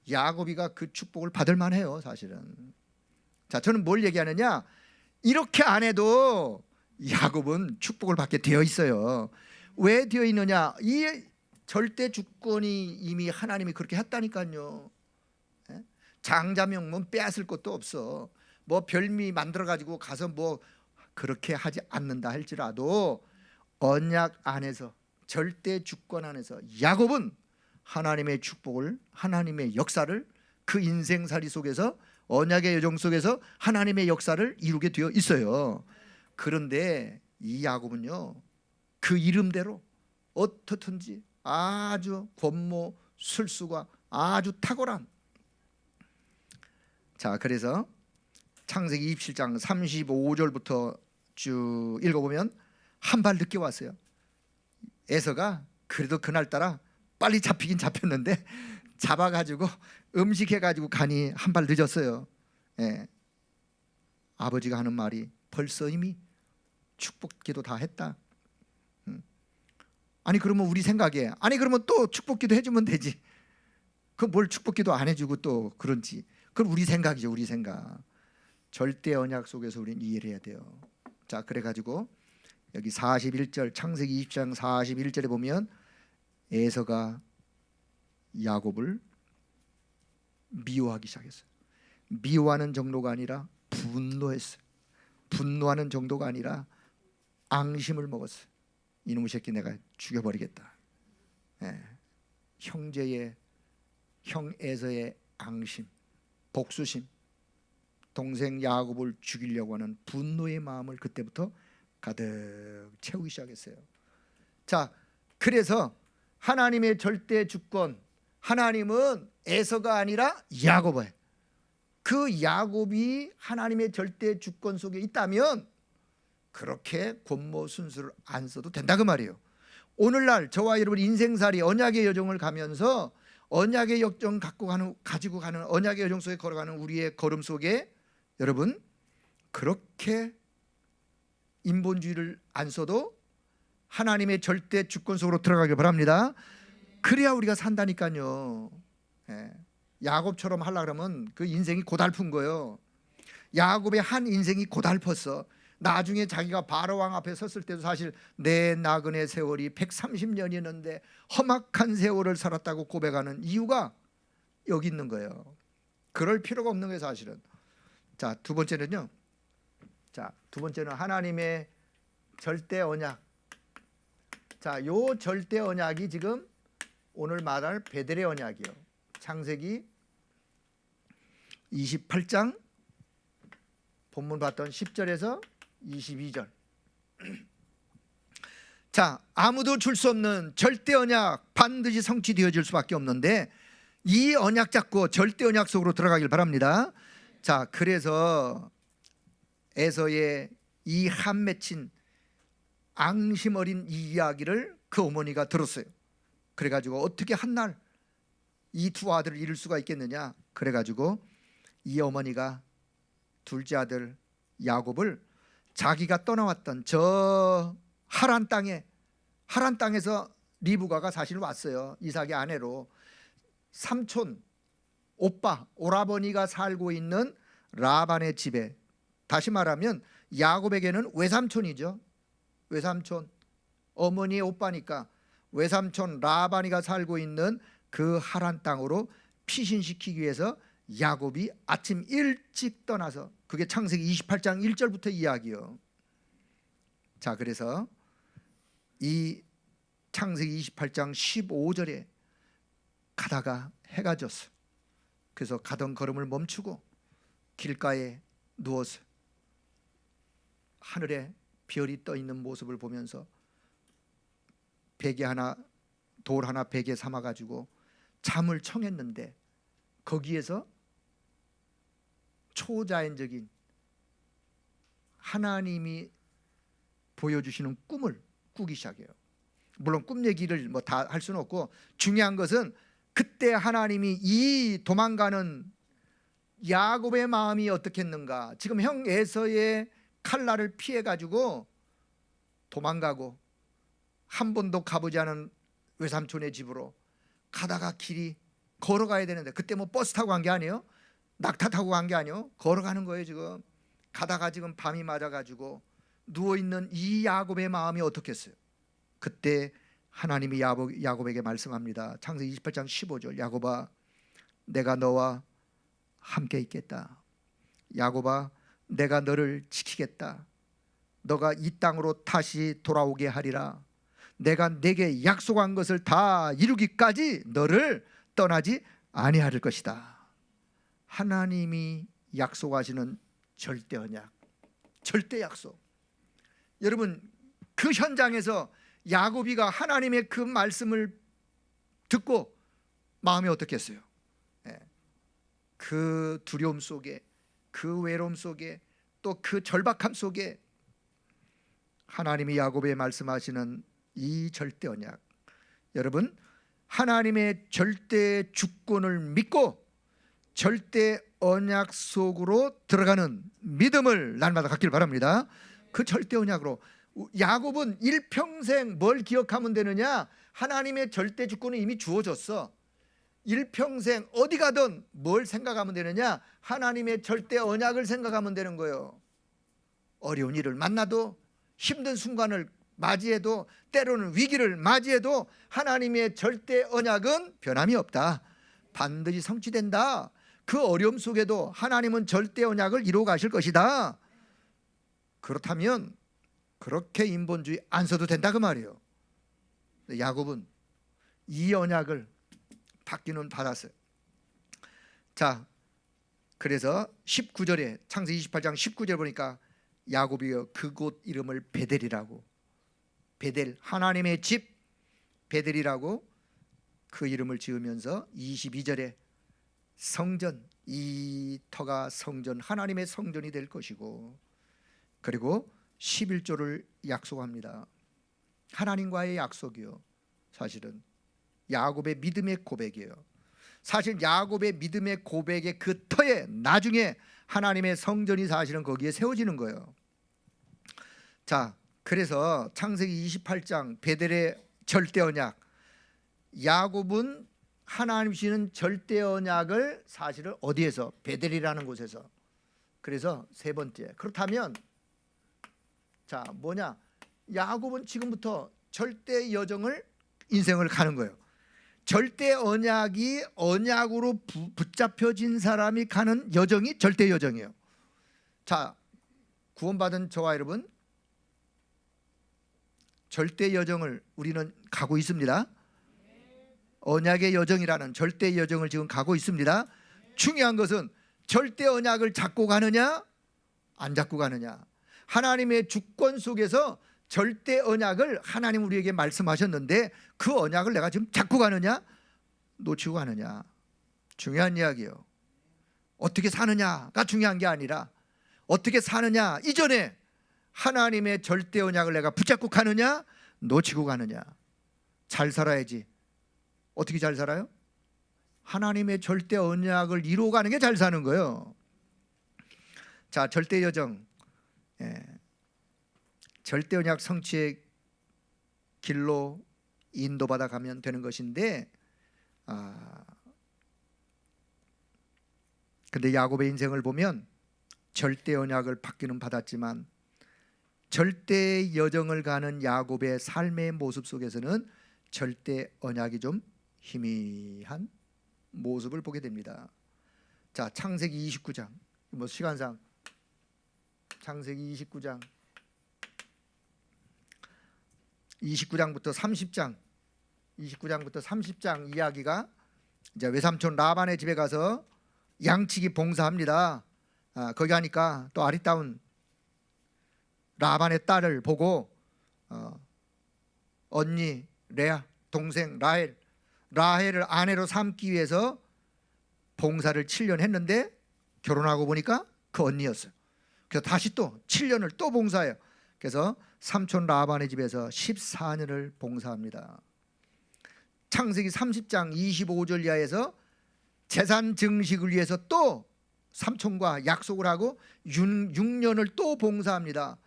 야곱이가 그 축복을 받을 만해요, 사실은. 자, 저는 뭘 얘기하느냐, 이렇게 안 해도 야곱은 축복을 받게 되어 있어요. 왜 되어 있느냐, 이 절대 주권이 이미 하나님이 그렇게 했다니까요. 장자 명분 빼앗을 것도 없어. 뭐 별미 만들어 가지고 가서 뭐 그렇게 하지 않는다 할지라도 언약 안에서, 절대 주권 안에서 야곱은 하나님의 축복을, 하나님의 역사를, 그 인생살이 속에서, 언약의 여정 속에서 하나님의 역사를 이루게 되어 있어요. 그런데 이 야곱은요, 그 이름대로 어떻든지 아주 권모 술수가 아주 탁월한, 자, 그래서 창세기 27장 35절부터 쭉 읽어보면 한 발 늦게 왔어요. 에서가 그래도 그날따라 빨리 잡히긴 잡혔는데 잡아가지고 음식해가지고 가니 한 발 늦었어요. 예. 아버지가 하는 말이 벌써 이미 축복기도 다 했다. 아니 그러면 우리 생각에 아니 그러면 또 축복기도 해주면 되지. 그 뭘 축복기도 안 해주고 또 그런지. 그럼 우리 생각이죠. 우리 생각. 절대 언약 속에서 우리는 이해를 해야 돼요. 자, 그래가지고 여기 41절 창세기 20장 41절에 보면 에서가 야곱을 미워하기 시작했어요. 미워하는 정도가 아니라 분노했어요. 분노하는 정도가 아니라 앙심을 먹었어요. 이놈의 새끼 내가 죽여버리겠다. 예. 형 에서의 앙심, 복수심, 동생 야곱을 죽이려고 하는 분노의 마음을 그때부터 가득 채우기 시작했어요. 자, 그래서 하나님의 절대 주권, 하나님은 에서가 아니라 야곱이에요. 그 야곱이 하나님의 절대 주권 속에 있다면 그렇게 권모 순수를 안 써도 된다 그 말이에요. 오늘날 저와 여러분 인생살이 언약의 여정을 가면서 언약의 여정 가지고 가는 언약의 여정 속에 걸어가는 우리의 걸음 속에 여러분 그렇게 인본주의를 안 써도 하나님의 절대 주권 속으로 들어가길 바랍니다. 그래야 우리가 산다니까요. 예. 야곱처럼 하려고 그러면 그 인생이 고달픈 거예요. 야곱의 한 인생이 고달팠어. 나중에 자기가 바로왕 앞에 섰을 때도 사실 내 나그네 세월이 130년이었는데 험악한 세월을 살았다고 고백하는 이유가 여기 있는 거예요. 그럴 필요가 없는 거예요 사실은. 자, 두 번째는요. 자, 두 번째는 하나님의 절대 언약. 자, 요 절대 언약이 지금 오늘 말할 베델의 언약이에요. 창세기 28장 본문 봤던 10절에서 22절. 자, 아무도 줄 수 없는 절대 언약 반드시 성취되어질 수밖에 없는데 이 언약 잡고 절대 언약 속으로 들어가길 바랍니다. 자, 그래서 에서의 이 한 맺힌 앙심 어린 이 이야기를 그 어머니가 들었어요. 그래가지고 어떻게 한날 이 두 아들을 잃을 수가 있겠느냐. 그래가지고 이 어머니가 둘째 아들 야곱을 자기가 떠나왔던 저 하란 땅에서 리브가가 사실 왔어요. 이삭의 아내로. 삼촌, 오빠, 오라버니가 살고 있는 라반의 집에, 다시 말하면 야곱에게는 외삼촌이죠. 외삼촌, 어머니의 오빠니까 외삼촌 라반이가 살고 있는 그 하란 땅으로 피신시키기 위해서 야곱이 아침 일찍 떠나서, 그게 창세기 28장 1절부터 이야기요. 자, 그래서 이 창세기 28장 15절에 가다가 해가 졌어. 그래서 가던 걸음을 멈추고 길가에 누워서 하늘에 별이 떠 있는 모습을 보면서 돌 하나 베개 삼아 가지고 잠을 청했는데 거기에서 초자연적인 하나님이 보여주시는 꿈을 꾸기 시작해요. 물론 꿈 얘기를 뭐 다 할 수는 없고, 중요한 것은 그때 하나님이 이 도망가는 야곱의 마음이 어떻겠는가. 지금 형 에서의 칼날을 피해 가지고 도망가고 한 번도 가보지 않은 외삼촌의 집으로 가다가 길이 걸어가야 되는데, 그때 뭐 버스 타고 간 게 아니에요. 낙타 타고 간 게 아니에요. 걸어가는 거예요. 지금 가다가 지금 밤이 맞아가지고 누워있는 이 야곱의 마음이 어떻겠어요. 그때 하나님이 야곱에게 말씀합니다. 창세기 28장 15절. 야곱아, 내가 너와 함께 있겠다. 야곱아, 내가 너를 지키겠다. 너가 이 땅으로 다시 돌아오게 하리라. 내가 내게 약속한 것을 다 이루기까지 너를 떠나지 아니할 것이다. 하나님이 약속하시는 절대 언약, 절대 약속. 여러분, 그 현장에서 야곱이가 하나님의 그 말씀을 듣고 마음이 어떻겠어요? 그 두려움 속에 그 외로움 속에 또 그 절박함 속에 하나님이 야곱에 말씀하시는 이 절대 언약, 여러분 하나님의 절대 주권을 믿고 절대 언약 속으로 들어가는 믿음을 날마다 갖길 바랍니다. 그 절대 언약으로 야곱은 일평생 뭘 기억하면 되느냐? 하나님의 절대 주권은 이미 주어졌어. 일평생 어디 가든 뭘 생각하면 되느냐? 하나님의 절대 언약을 생각하면 되는 거예요. 어려운 일을 만나도, 힘든 순간을 맞이해도, 때로는 위기를 맞이해도 하나님의 절대 언약은 변함이 없다. 반드시 성취된다. 그 어려움 속에도 하나님은 절대 언약을 이루어 가실 것이다. 그렇다면 그렇게 인본주의 안 써도 된다 그 말이에요. 야곱은 이 언약을 받기는 받았어요. 자, 그래서 19절에 창세기 28장 19절 보니까 야곱이여 그곳 이름을 베델이라고, 베델 하나님의 집 베델이라고 그 이름을 지으면서 22절에 성전, 이 터가 성전, 하나님의 성전이 될 것이고, 그리고 11조를 약속합니다. 하나님과의 약속이요. 사실은 야곱의 믿음의 고백이에요. 사실 야곱의 믿음의 고백의 그 터에 나중에 하나님의 성전이 사실은 거기에 세워지는 거예요. 자, 그래서 창세기 28장 베델의 절대 언약, 야곱은 하나님 주시는 절대 언약을 사실은 어디에서? 베델이라는 곳에서. 그래서 세 번째, 그렇다면 자 뭐냐? 야곱은 지금부터 절대 여정을 인생을 가는 거예요. 절대 언약이 언약으로 붙잡혀진 사람이 가는 여정이 절대 여정이에요. 자, 구원받은 저와 여러분, 절대 여정을 우리는 가고 있습니다. 언약의 여정이라는 절대 여정을 지금 가고 있습니다. 중요한 것은 절대 언약을 잡고 가느냐 안 잡고 가느냐. 하나님의 주권 속에서 절대 언약을 하나님 우리에게 말씀하셨는데 그 언약을 내가 지금 잡고 가느냐 놓치고 가느냐. 중요한 이야기예요. 어떻게 사느냐가 중요한 게 아니라 어떻게 사느냐 이전에 하나님의 절대 언약을 내가 붙잡고 가느냐 놓치고 가느냐. 잘 살아야지. 어떻게 잘 살아요? 하나님의 절대 언약을 이루어가는 게 잘 사는 거예요. 자, 절대 여정, 절대 언약 성취의 길로 인도받아 가면 되는 것인데, 근데 야곱의 인생을 보면 절대 언약을 받기는 받았지만 절대 여정을 가는 야곱의 삶의 모습 속에서는 절대 언약이 좀 희미한 모습을 보게 됩니다. 자, 창세기 29장, 뭐 시간상 창세기 29장부터 30장, 29장부터 30장 이야기가 이제 외삼촌 라반의 집에 가서 양치기 봉사합니다. 거기 가니까 또 아리따운 라반의 딸을 보고 언니 레아, 동생 라헬을 아내로 삼기 위해서 봉사를 7년 했는데 결혼하고 보니까 그 언니였어요. 그래서 다시 또 7년을 또 봉사해요. 그래서 삼촌 라반의 집에서 14년을 봉사합니다. 창세기 30장 25절 이하에서 재산 증식을 위해서 또 삼촌과 약속을 하고 6년을 또 봉사합니다.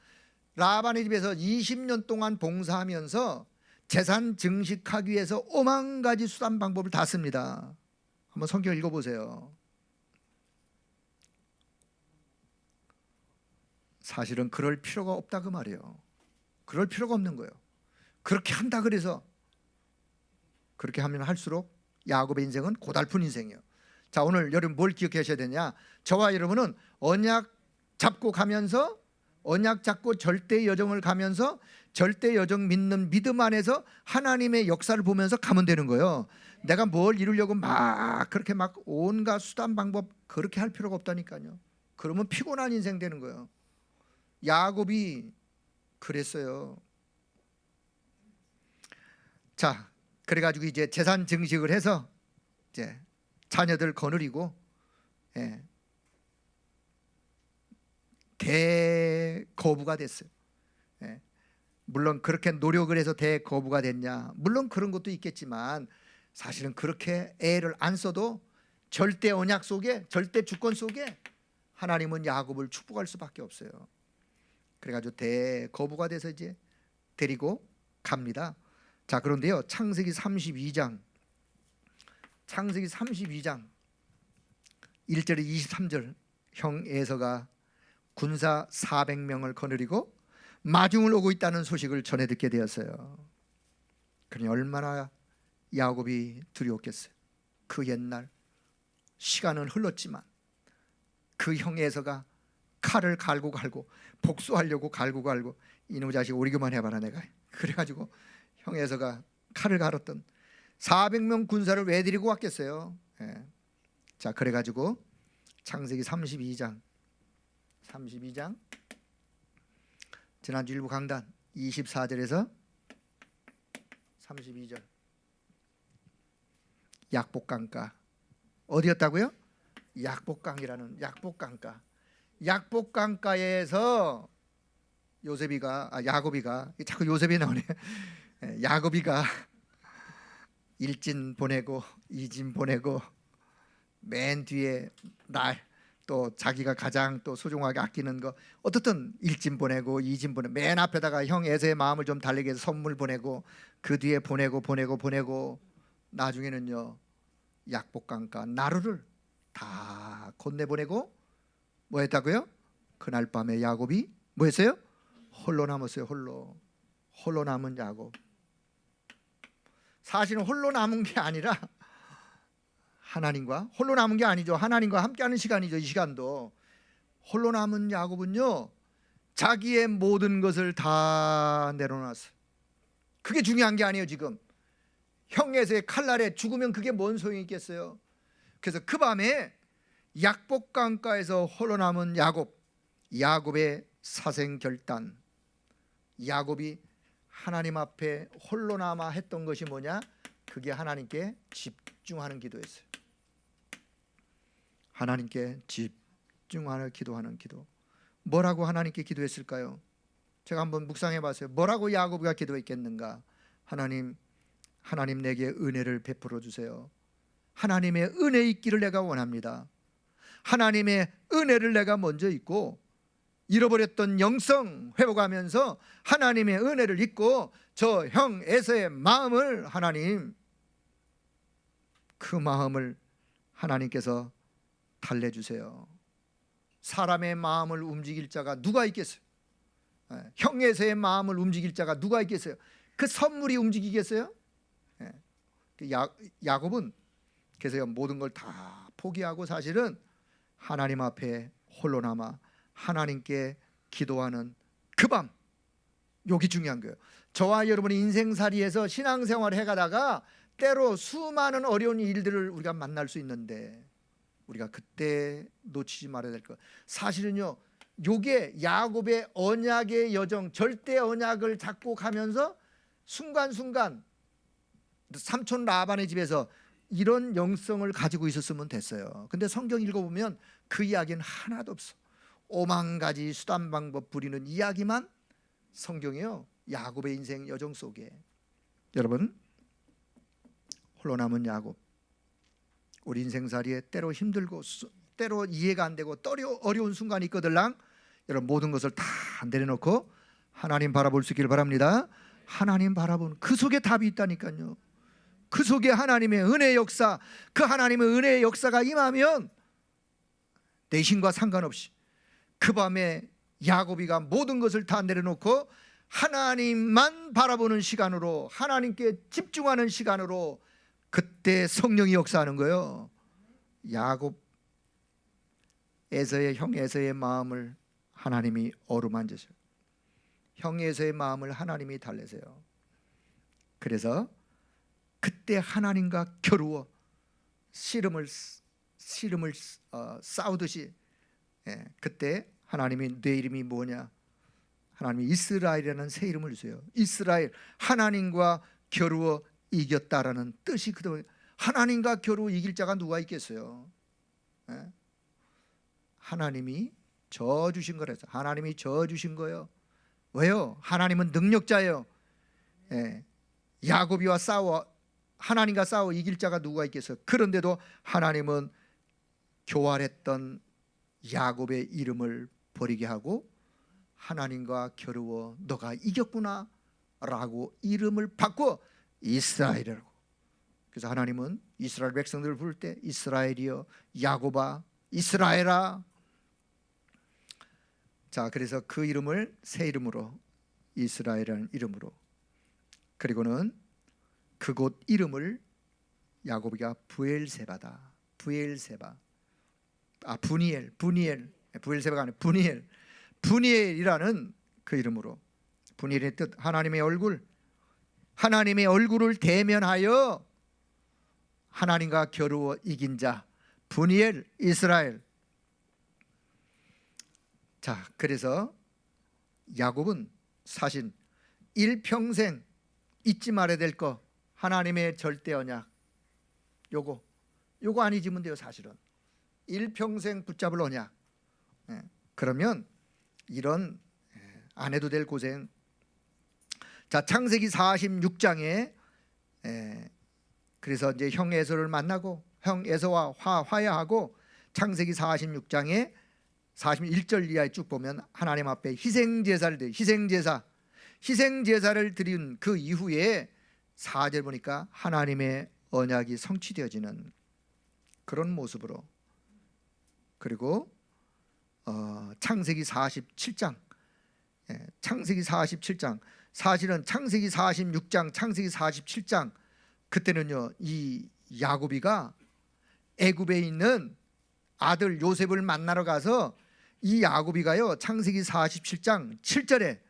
라반의 집에서 20년 동안 봉사하면서 재산 증식하기 위해서 오만 가지 수단 방법을 다 씁니다. 한번 성경 읽어보세요. 사실은 그럴 필요가 없다 그 말이에요. 그럴 필요가 없는 거예요. 그렇게 한다 그래서 그렇게 하면 할수록 야곱의 인생은 고달픈 인생이에요. 자, 오늘 여러분 뭘 기억하셔야 되냐? 저와 여러분은 언약 잡고 가면서, 언약 잡고 절대 여정을 가면서 절대 여정 믿는 믿음 안에서 하나님의 역사를 보면서 가면 되는 거예요. 내가 뭘 이루려고 막 그렇게 막 온갖 수단 방법 그렇게 할 필요가 없다니까요. 그러면 피곤한 인생 되는 거예요. 야곱이 그랬어요. 자, 그래가지고 이제 재산 증식을 해서 이제 자녀들 거느리고, 대거부가 됐어요. 예. 물론 그렇게 노력을 해서 대거부가 됐냐? 물론 그런 것도 있겠지만 사실은 그렇게 애를 안 써도 절대 언약 속에, 절대 주권 속에 하나님은 야곱을 축복할 수밖에 없어요. 그래가지고 대거부가 돼서 이제 데리고 갑니다. 자, 그런데요, 창세기 32장 1절에 23절, 형 에서가 군사 400명을 거느리고 마중을 오고 있다는 소식을 전해 듣게 되었어요. 그러니 얼마나 야곱이 두려웠겠어요. 그 옛날 시간은 흘렀지만 그 형 에서가 칼을 갈고 복수하려고 갈고 이놈의 자식 오리기만 해봐라 내가. 그래가지고 형 에서가 칼을 갈았던 400명 군사를 왜 데리고 왔겠어요. 예. 자, 그래가지고 창세기 32장 지난주 일부 강단 24절에서 32절, 약복강가 어디였다고요? 약복강가. 약복강가에서 야곱이가 자꾸 요셉이 나오네. 야곱이가 1진 보내고 2진 보내고 맨 뒤에 또 자기가 가장 또 소중하게 아끼는 거 어떻든 1진 보내고 2진 보내고 맨 앞에다가 형 에서의 마음을 좀 달래게 해서 선물 보내고 그 뒤에 보내고 나중에는요 약복강가 나루를 다 건네보내고 뭐 했다고요? 그날 밤에 야곱이 뭐 했어요? 홀로 남았어요. 홀로 남은 야곱. 사실은 홀로 남은 게 아니라 하나님과 홀로 남은 게 아니죠. 하나님과 함께하는 시간이죠. 이 시간도 홀로 남은 야곱은요 자기의 모든 것을 다 내려놨어요. 그게 중요한 게 아니에요. 지금 형 에서의 칼날에 죽으면 그게 뭔 소용이 있겠어요. 그래서 그 밤에 약복강가에서 홀로 남은 야곱의 사생결단, 야곱이 하나님 앞에 홀로 남아 했던 것이 뭐냐? 그게 하나님께 집중하는 기도였어요. 하나님께 집중하는 기도하는 기도. 뭐라고 하나님께 기도했을까요? 제가 한번 묵상해 봤어요. 뭐라고 야곱이가 기도했겠는가? 하나님 내게 은혜를 베풀어 주세요. 하나님의 은혜 있기를 내가 원합니다. 하나님의 은혜를 내가 먼저 잊고 잃어버렸던 영성 회복하면서 하나님의 은혜를 잊고 저 형 에서의 마음을 그 마음을 하나님께서 달래주세요. 사람의 마음을 움직일 자가 누가 있겠어요? 형 에서의 마음을 움직일 자가 누가 있겠어요? 그 선물이 움직이겠어요? 야곱은 그래서 모든 걸 다 포기하고 사실은 하나님 앞에 홀로 남아 하나님께 기도하는 그 밤, 여기 중요한 거예요. 저와 여러분의 인생살이에서 신앙생활을 해가다가 때로 수많은 어려운 일들을 우리가 만날 수 있는데 우리가 그때 놓치지 말아야 될 것. 사실은요 요게 야곱의 언약의 여정, 절대 언약을 잡고 가면서 순간순간 삼촌 라반의 집에서 이런 영성을 가지고 있었으면 됐어요. 근데 성경 읽어보면 그 이야기는 하나도 없어. 오만 가지 수단 방법 부리는 이야기만 성경이요 야곱의 인생 여정 속에. 여러분 홀로 남은 야곱, 우리 인생살이에 때로 힘들고 때로 이해가 안 되고 어려운 순간이 있거들랑 여러분 모든 것을 다 내려놓고 하나님 바라볼 수 있기를 바랍니다. 하나님 바라보는 그 속에 답이 있다니까요. 그 속에 하나님의 은혜의 역사, 그 하나님의 은혜의 역사가 임하면 내 신과 상관없이 그 밤에 야곱이가 모든 것을 다 내려놓고 하나님만 바라보는 시간으로, 하나님께 집중하는 시간으로 그때 성령이 역사하는 거예요. 야곱 형 에서의 마음을 하나님이 어루만지세요. 형 에서의 마음을 하나님이 달래세요. 그래서 그때 하나님과 겨루어 씨름을 싸우듯이 그때 하나님이 내 이름이 뭐냐? 하나님이 이스라엘이라는 새 이름을 주세요. 이스라엘, 하나님과 겨루어 이겼다라는 뜻이 그동안. 하나님과 겨루어 이길 자가 누가 있겠어요? 하나님이 저 주신 거라서. 하나님이 저 주신 거예요. 왜요? 하나님은 능력자예요. 예. 야곱이와 싸워 하나님과 싸워 이길 자가 누가 있겠어요? 그런데도 하나님은 교활했던 야곱의 이름을 버리게 하고 하나님과 겨루어 너가 이겼구나 라고 이름을 바꿔 이스라엘이라고. 그래서 하나님은 이스라엘 백성들을 부를 때 이스라엘이여, 야곱아, 이스라엘아. 자, 그래서 그 이름을 새 이름으로, 이스라엘이라는 이름으로, 그리고는 그곳 이름을 야곱이가 부엘세바다. 부엘세바. 부니엘. 부엘세바가 아니라 부니엘. 부니엘이라는 그 이름으로. 부니엘의 뜻 하나님의 얼굴. 하나님의 얼굴을 대면하여 하나님과 겨루어 이긴 자. 부니엘, 이스라엘. 자, 그래서 야곱은 사실 일평생 잊지 말아야 될 거, 하나님의 절대 언약. 요거 안 잊으면 돼요. 사실은 일평생 붙잡을 언약. 그러면 이런 안 해도 될 고생. 자, 창세기 46장에 그래서 이제 형 에서를 만나고 형 에서와 화해하고 창세기 46장에 41절 이하에 쭉 보면 하나님 앞에 희생제사를 드린, 희생제사를 드린 그 이후에 4절 보니까 하나님의 언약이 성취되어지는 그런 모습으로. 그리고 창세기 47장, 창세기 47장, 사실은 창세기 46장, 창세기 47장 그때는요, 이 야곱이가 애굽에 있는 아들 요셉을 만나러 가서 이 야곱이가요, 창세기 47장 7절에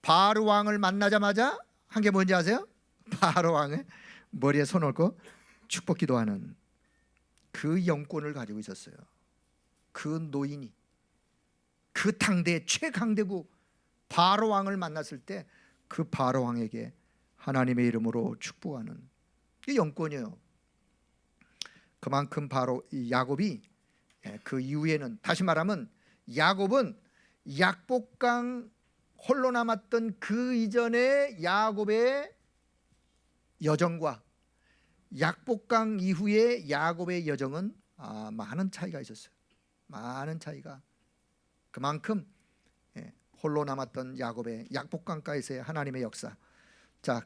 바로 왕을 만나자마자 한 게 뭔지 아세요? 바로 왕의 머리에 손 얹고 축복 기도하는 그 영권을 가지고 있었어요. 그 노인이 그 당대 최강대국 바로 왕을 만났을 때 그 바로 왕에게 하나님의 이름으로 축복하는 이 영권이에요. 그만큼 바로 이 야곱이 그 이후에는, 다시 말하면 야곱은 약복강 홀로 남았던 그 이전의 야곱의 여정과 약복강 이후의 야곱의 여정은 많은 차이가 있었어요. 많은 차이가. 그만큼 홀로 남았던 야곱의 약복강가에서의 하나님의 역사. 자,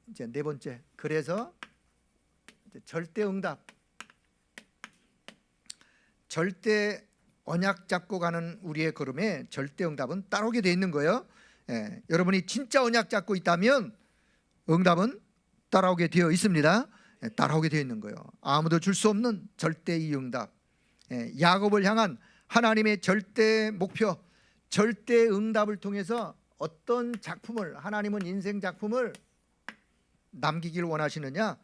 이제 네 번째. 그래서 이제 절대 응답. 절대 언약 잡고 가는 우리의 걸음에 절대 응답은 따라오게 되어 있는 거예요. 여러분이 진짜 언약 잡고 있다면 응답은 따라오게 되어 있습니다. 따라오게 되어 있는 거예요. 아무도 줄 수 없는 절대의 응답. 야곱을 향한 하나님의 절대 목표, 절대 응답을 통해서 어떤 작품을, 하나님은 인생 작품을 남기길 원하시느냐?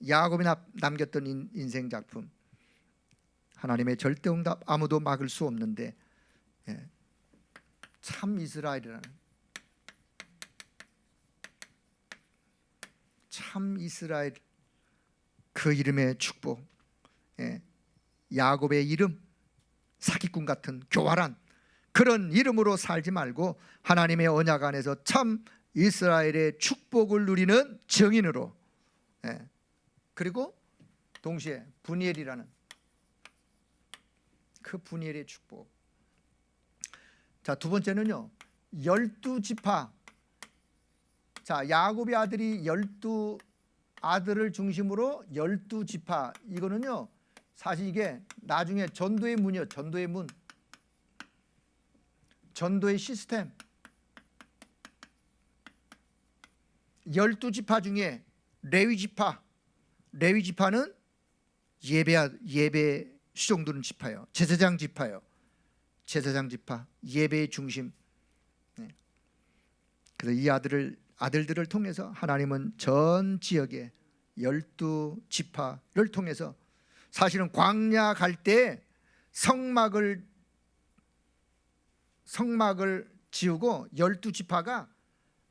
야곱이 남겼던 인생 작품, 하나님의 절대 응답, 아무도 막을 수 없는데 참 이스라엘이라는, 참 이스라엘, 그 이름의 축복. 야곱의 이름, 사기꾼 같은 교활한 그런 이름으로 살지 말고 하나님의 언약 안에서 참 이스라엘의 축복을 누리는 증인으로. 그리고 동시에 분이엘이라는 그 분이엘의 축복. 자, 두 번째는요, 12지파. 자, 야곱의 아들이 12아들을 중심으로 12지파. 이거는요, 사실 이게 나중에 전도의 문이요. 전도의 문, 전도의 시스템. 12지파 중에 레위지파. 레위지파는 예배 수종드는 지파예요. 제사장 지파예요. 제사장 지파, 예배의 중심. 그래서 이 아들들을 통해서 하나님은 전 지역의 12지파를 통해서, 사실은 광야 갈 때 성막을 지우고 12지파가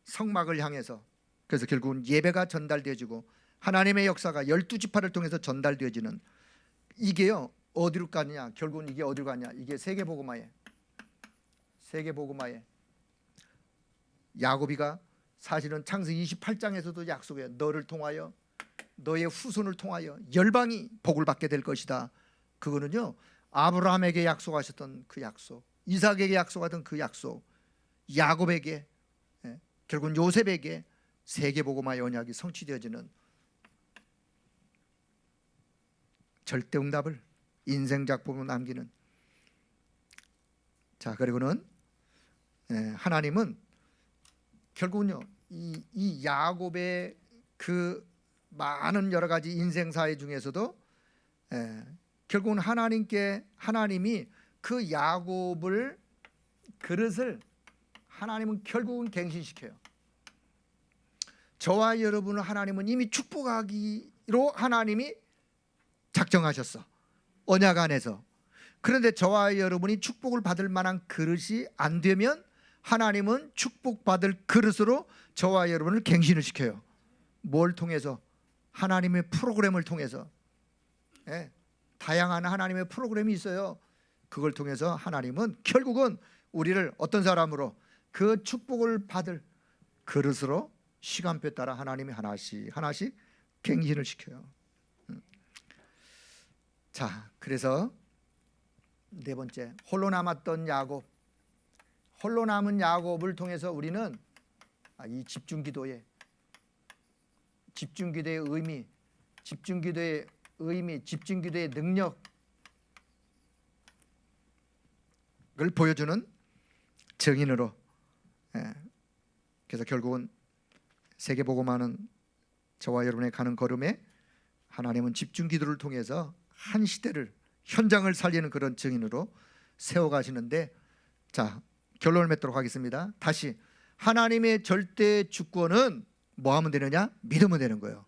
성막을 향해서, 그래서 결국은 예배가 전달되어지고 하나님의 역사가 12지파를 통해서 전달되어지는, 이게요 어디로 가느냐, 결국은 이게 어디로 가냐, 이게 세계복음화에 세계복음화에 야고비가 사실은 창세기 28장에서도 약속해요. 너를 통하여 너의 후손을 통하여 열방이 복을 받게 될 것이다. 그거는요 아브라함에게 약속하셨던 그 약속, 이삭에게 약속하던 그 약속, 야곱에게, 결국은 요셉에게 세계복음화의 언약이 성취되어지는 절대응답을 인생작품으로 남기는. 자, 그리고는 하나님은 결국은요 이 야곱의 그 많은 여러 가지 인생사회 중에서도 결국은 하나님이 그 야곱을 그릇을 하나님은 결국은 갱신시켜요. 저와 여러분을 하나님은 이미 축복하기로 하나님이 작정하셨어, 언약 안에서. 그런데 저와 여러분이 축복을 받을 만한 그릇이 안 되면 하나님은 축복받을 그릇으로 저와 여러분을 갱신을 시켜요. 뭘 통해서? 하나님의 프로그램을 통해서. 다양한 하나님의 프로그램이 있어요. 그걸 통해서 하나님은 결국은 우리를 어떤 사람으로, 그 축복을 받을 그릇으로 시간표에 따라 하나님이 하나씩 갱신을 시켜요. 자, 그래서 네 번째, 홀로 남았던 야곱, 홀로 남은 야곱을 통해서 우리는 이 집중기도의 의미, 집중기도의 능력을 보여주는 증인으로, 그래서 결국은 세계복음화는 저와 여러분의 가는 걸음에 하나님은 집중기도를 통해서 한 시대를, 현장을 살리는 그런 증인으로 세워가시는데, 자, 결론을 맺도록 하겠습니다. 다시, 하나님의 절대 주권은 뭐 하면 되느냐? 믿으면 되는 거예요.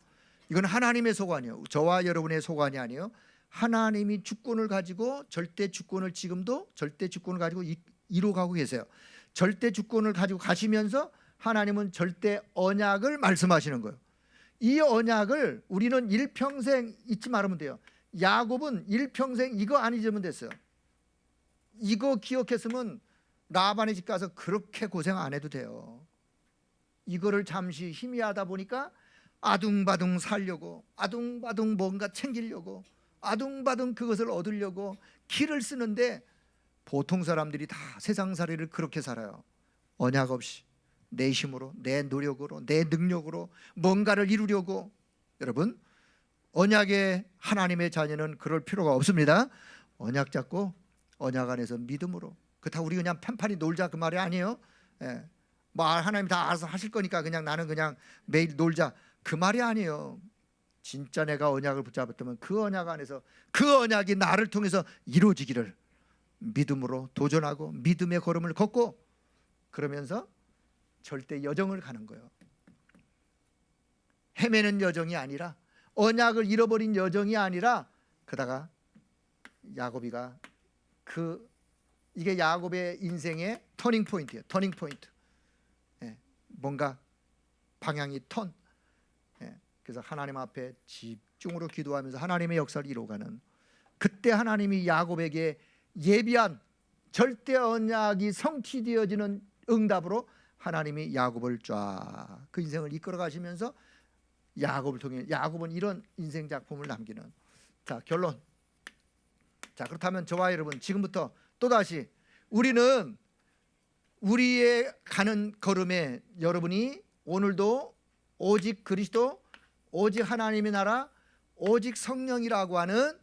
이건 하나님의 소관이에요. 저와 여러분의 소관이 아니에요. 하나님이 주권을 가지고, 절대 주권을 지금도 절대 주권을 가지고 이루어가고 계세요. 절대 주권을 가지고 가시면서 하나님은 절대 언약을 말씀하시는 거예요. 이 언약을 우리는 일평생 잊지 말으면 돼요. 야곱은 일평생 이거 안 잊으면 됐어요. 이거 기억했으면 라반의 집 가서 그렇게 고생 안 해도 돼요. 이거를 잠시 희미하다 보니까 아둥바둥 살려고, 아둥바둥 뭔가 챙기려고, 아둥바둥 그것을 얻으려고 길을 쓰는데, 보통 사람들이 다 세상살이를 그렇게 살아요. 언약 없이 내 힘으로, 내 노력으로, 내 능력으로 뭔가를 이루려고. 여러분, 언약의 하나님의 자녀는 그럴 필요가 없습니다. 언약 잡고 언약 안에서 믿음으로. 그렇다고 우리 그냥 편판히 놀자 그 말이 아니에요. 뭐 하나님 다 알아서 하실 거니까 그냥 나는 그냥 매일 놀자 그 말이 아니에요. 진짜 내가 언약을 붙잡았다면 그 언약 안에서 그 언약이 나를 통해서 이루어지기를 믿음으로 도전하고 믿음의 걸음을 걷고, 그러면서 절대 여정을 가는 거예요. 헤매는 여정이 아니라, 언약을 잃어버린 여정이 아니라, 그다가 야곱이가 이게 야곱의 인생의 터닝 포인트예요. 터닝 포인트. 뭔가 방향이 턴. 그래서 하나님 앞에 집중으로 기도하면서 하나님의 역사를 이루어가는, 그때 하나님이 야곱에게 예비한 절대 언약이 성취되어지는 응답으로 하나님이 야곱을 쫙 그 인생을 이끌어 가시면서 야곱을 통해, 야곱은 이런 인생 작품을 남기는. 자, 결론. 자, 그렇다면 저와 여러분, 지금부터 또다시 우리는 우리의 가는 걸음에 여러분이 오늘도 오직 그리스도, 오직 하나님의 나라, 오직 성령이라고 하는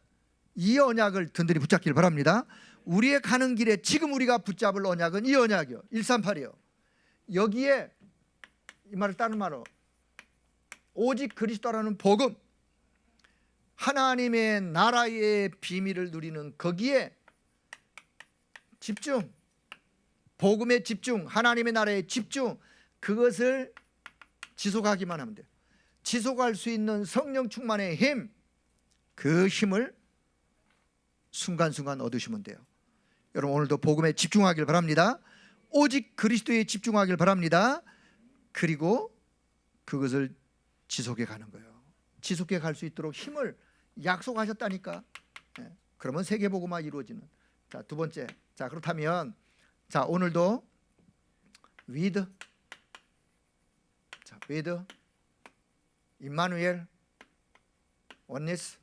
이 언약을 든든히 붙잡기를 바랍니다. 우리의 가는 길에 지금 우리가 붙잡을 언약은 이 언약이요, 138이요. 여기에 이 말을 다른 말로 오직 그리스도라는 복음, 하나님의 나라의 비밀을 누리는 거기에 집중, 복음에 집중, 하나님의 나라에 집중, 그것을 지속하기만 하면 돼요. 지속할 수 있는 성령 충만의 힘, 그 힘을 순간순간 얻으시면 돼요. 여러분, 오늘도 복음에 집중하길 바랍니다. 오직 그리스도에 집중하길 바랍니다. 그리고 그것을 지속해 가는 거예요. 지속해 갈 수 있도록 힘을 약속하셨다니까. 그러면 세계복음화 이루어지는. 자, 두 번째. 자, 그렇다면 자, 오늘도 with, 자, with 임마누엘 원리스,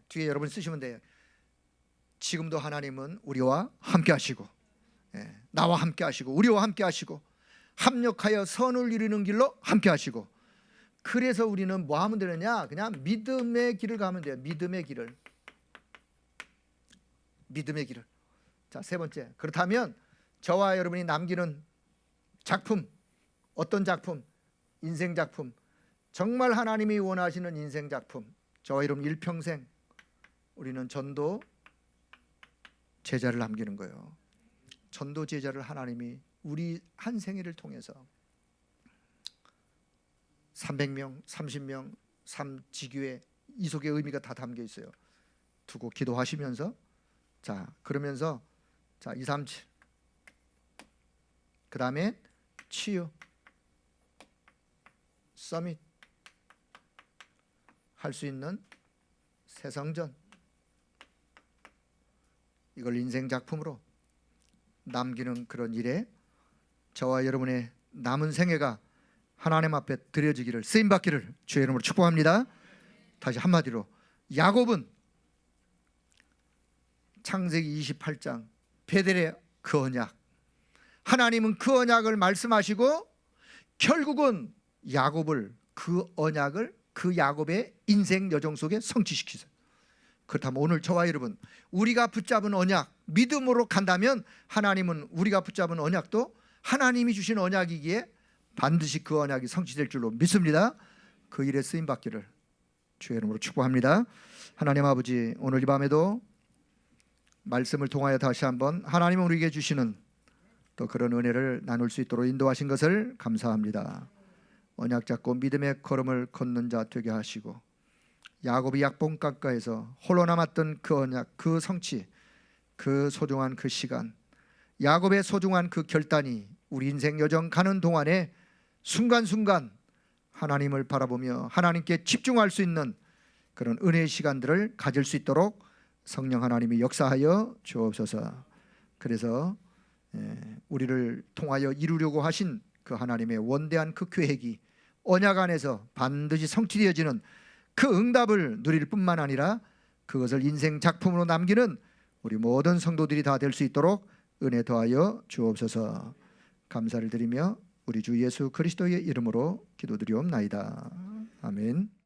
뒤에 여러분 쓰시면 돼요. 지금도 하나님은 우리와 함께 하시고, 나와 함께 하시고, 우리와 함께 하시고, 합력하여 선을 이루는 길로 함께 하시고. 그래서 우리는 뭐 하면 되느냐? 그냥 믿음의 길을 가면 돼요. 믿음의 길을. 믿음의 길을. 자, 세 번째, 그렇다면 저와 여러분이 남기는 작품, 어떤 작품? 인생 작품. 정말 하나님이 원하시는 인생 작품. 저와 여러분 일평생 우리는 전도 제자를 남기는 거예요. 전도 제자를 하나님이 우리 한 생애를 통해서 300명, 30명, 3지교회, 이 속에 의미가 다 담겨 있어요. 두고 기도하시면서, 자, 그러면서, 자, 237, 그 다음에 치유, 서밋, 할 수 있는 새성전, 이걸 인생 작품으로 남기는 그런 일에 저와 여러분의 남은 생애가 하나님 앞에 드려지기를, 쓰임받기를 주의 이름으로 축복합니다. 다시 한마디로, 야곱은 창세기 28장 베델의 그 언약, 하나님은 그 언약을 말씀하시고 결국은 야곱을, 그 언약을 그 야곱의 인생 여정 속에 성취시키세요. 그렇다면 오늘 저와 여러분, 우리가 붙잡은 언약, 믿음으로 간다면 하나님은 우리가 붙잡은 언약도 하나님이 주신 언약이기에 반드시 그 언약이 성취될 줄로 믿습니다. 그 일에 쓰임받기를 주의 이름으로 축복합니다. 하나님 아버지, 오늘 이 밤에도 말씀을 통하여 다시 한번 하나님은 우리에게 주시는 또 그런 은혜를 나눌 수 있도록 인도하신 것을 감사합니다. 언약 잡고 믿음의 걸음을 걷는 자 되게 하시고, 야곱이 약봉강가에서 홀로 남았던 그 언약, 그 성취, 그 소중한 그 시간, 야곱의 소중한 그 결단이 우리 인생 여정 가는 동안에 순간순간 하나님을 바라보며 하나님께 집중할 수 있는 그런 은혜의 시간들을 가질 수 있도록 성령 하나님이 역사하여 주옵소서. 그래서 우리를 통하여 이루려고 하신 그 하나님의 원대한 그 계획이 언약 안에서 반드시 성취되어지는 그 응답을 누릴 뿐만 아니라 그것을 인생 작품으로 남기는 우리 모든 성도들이 다 될 수 있도록 은혜 더하여 주옵소서. 감사를 드리며 우리 주 예수 그리스도의 이름으로 기도드리옵나이다. 아멘.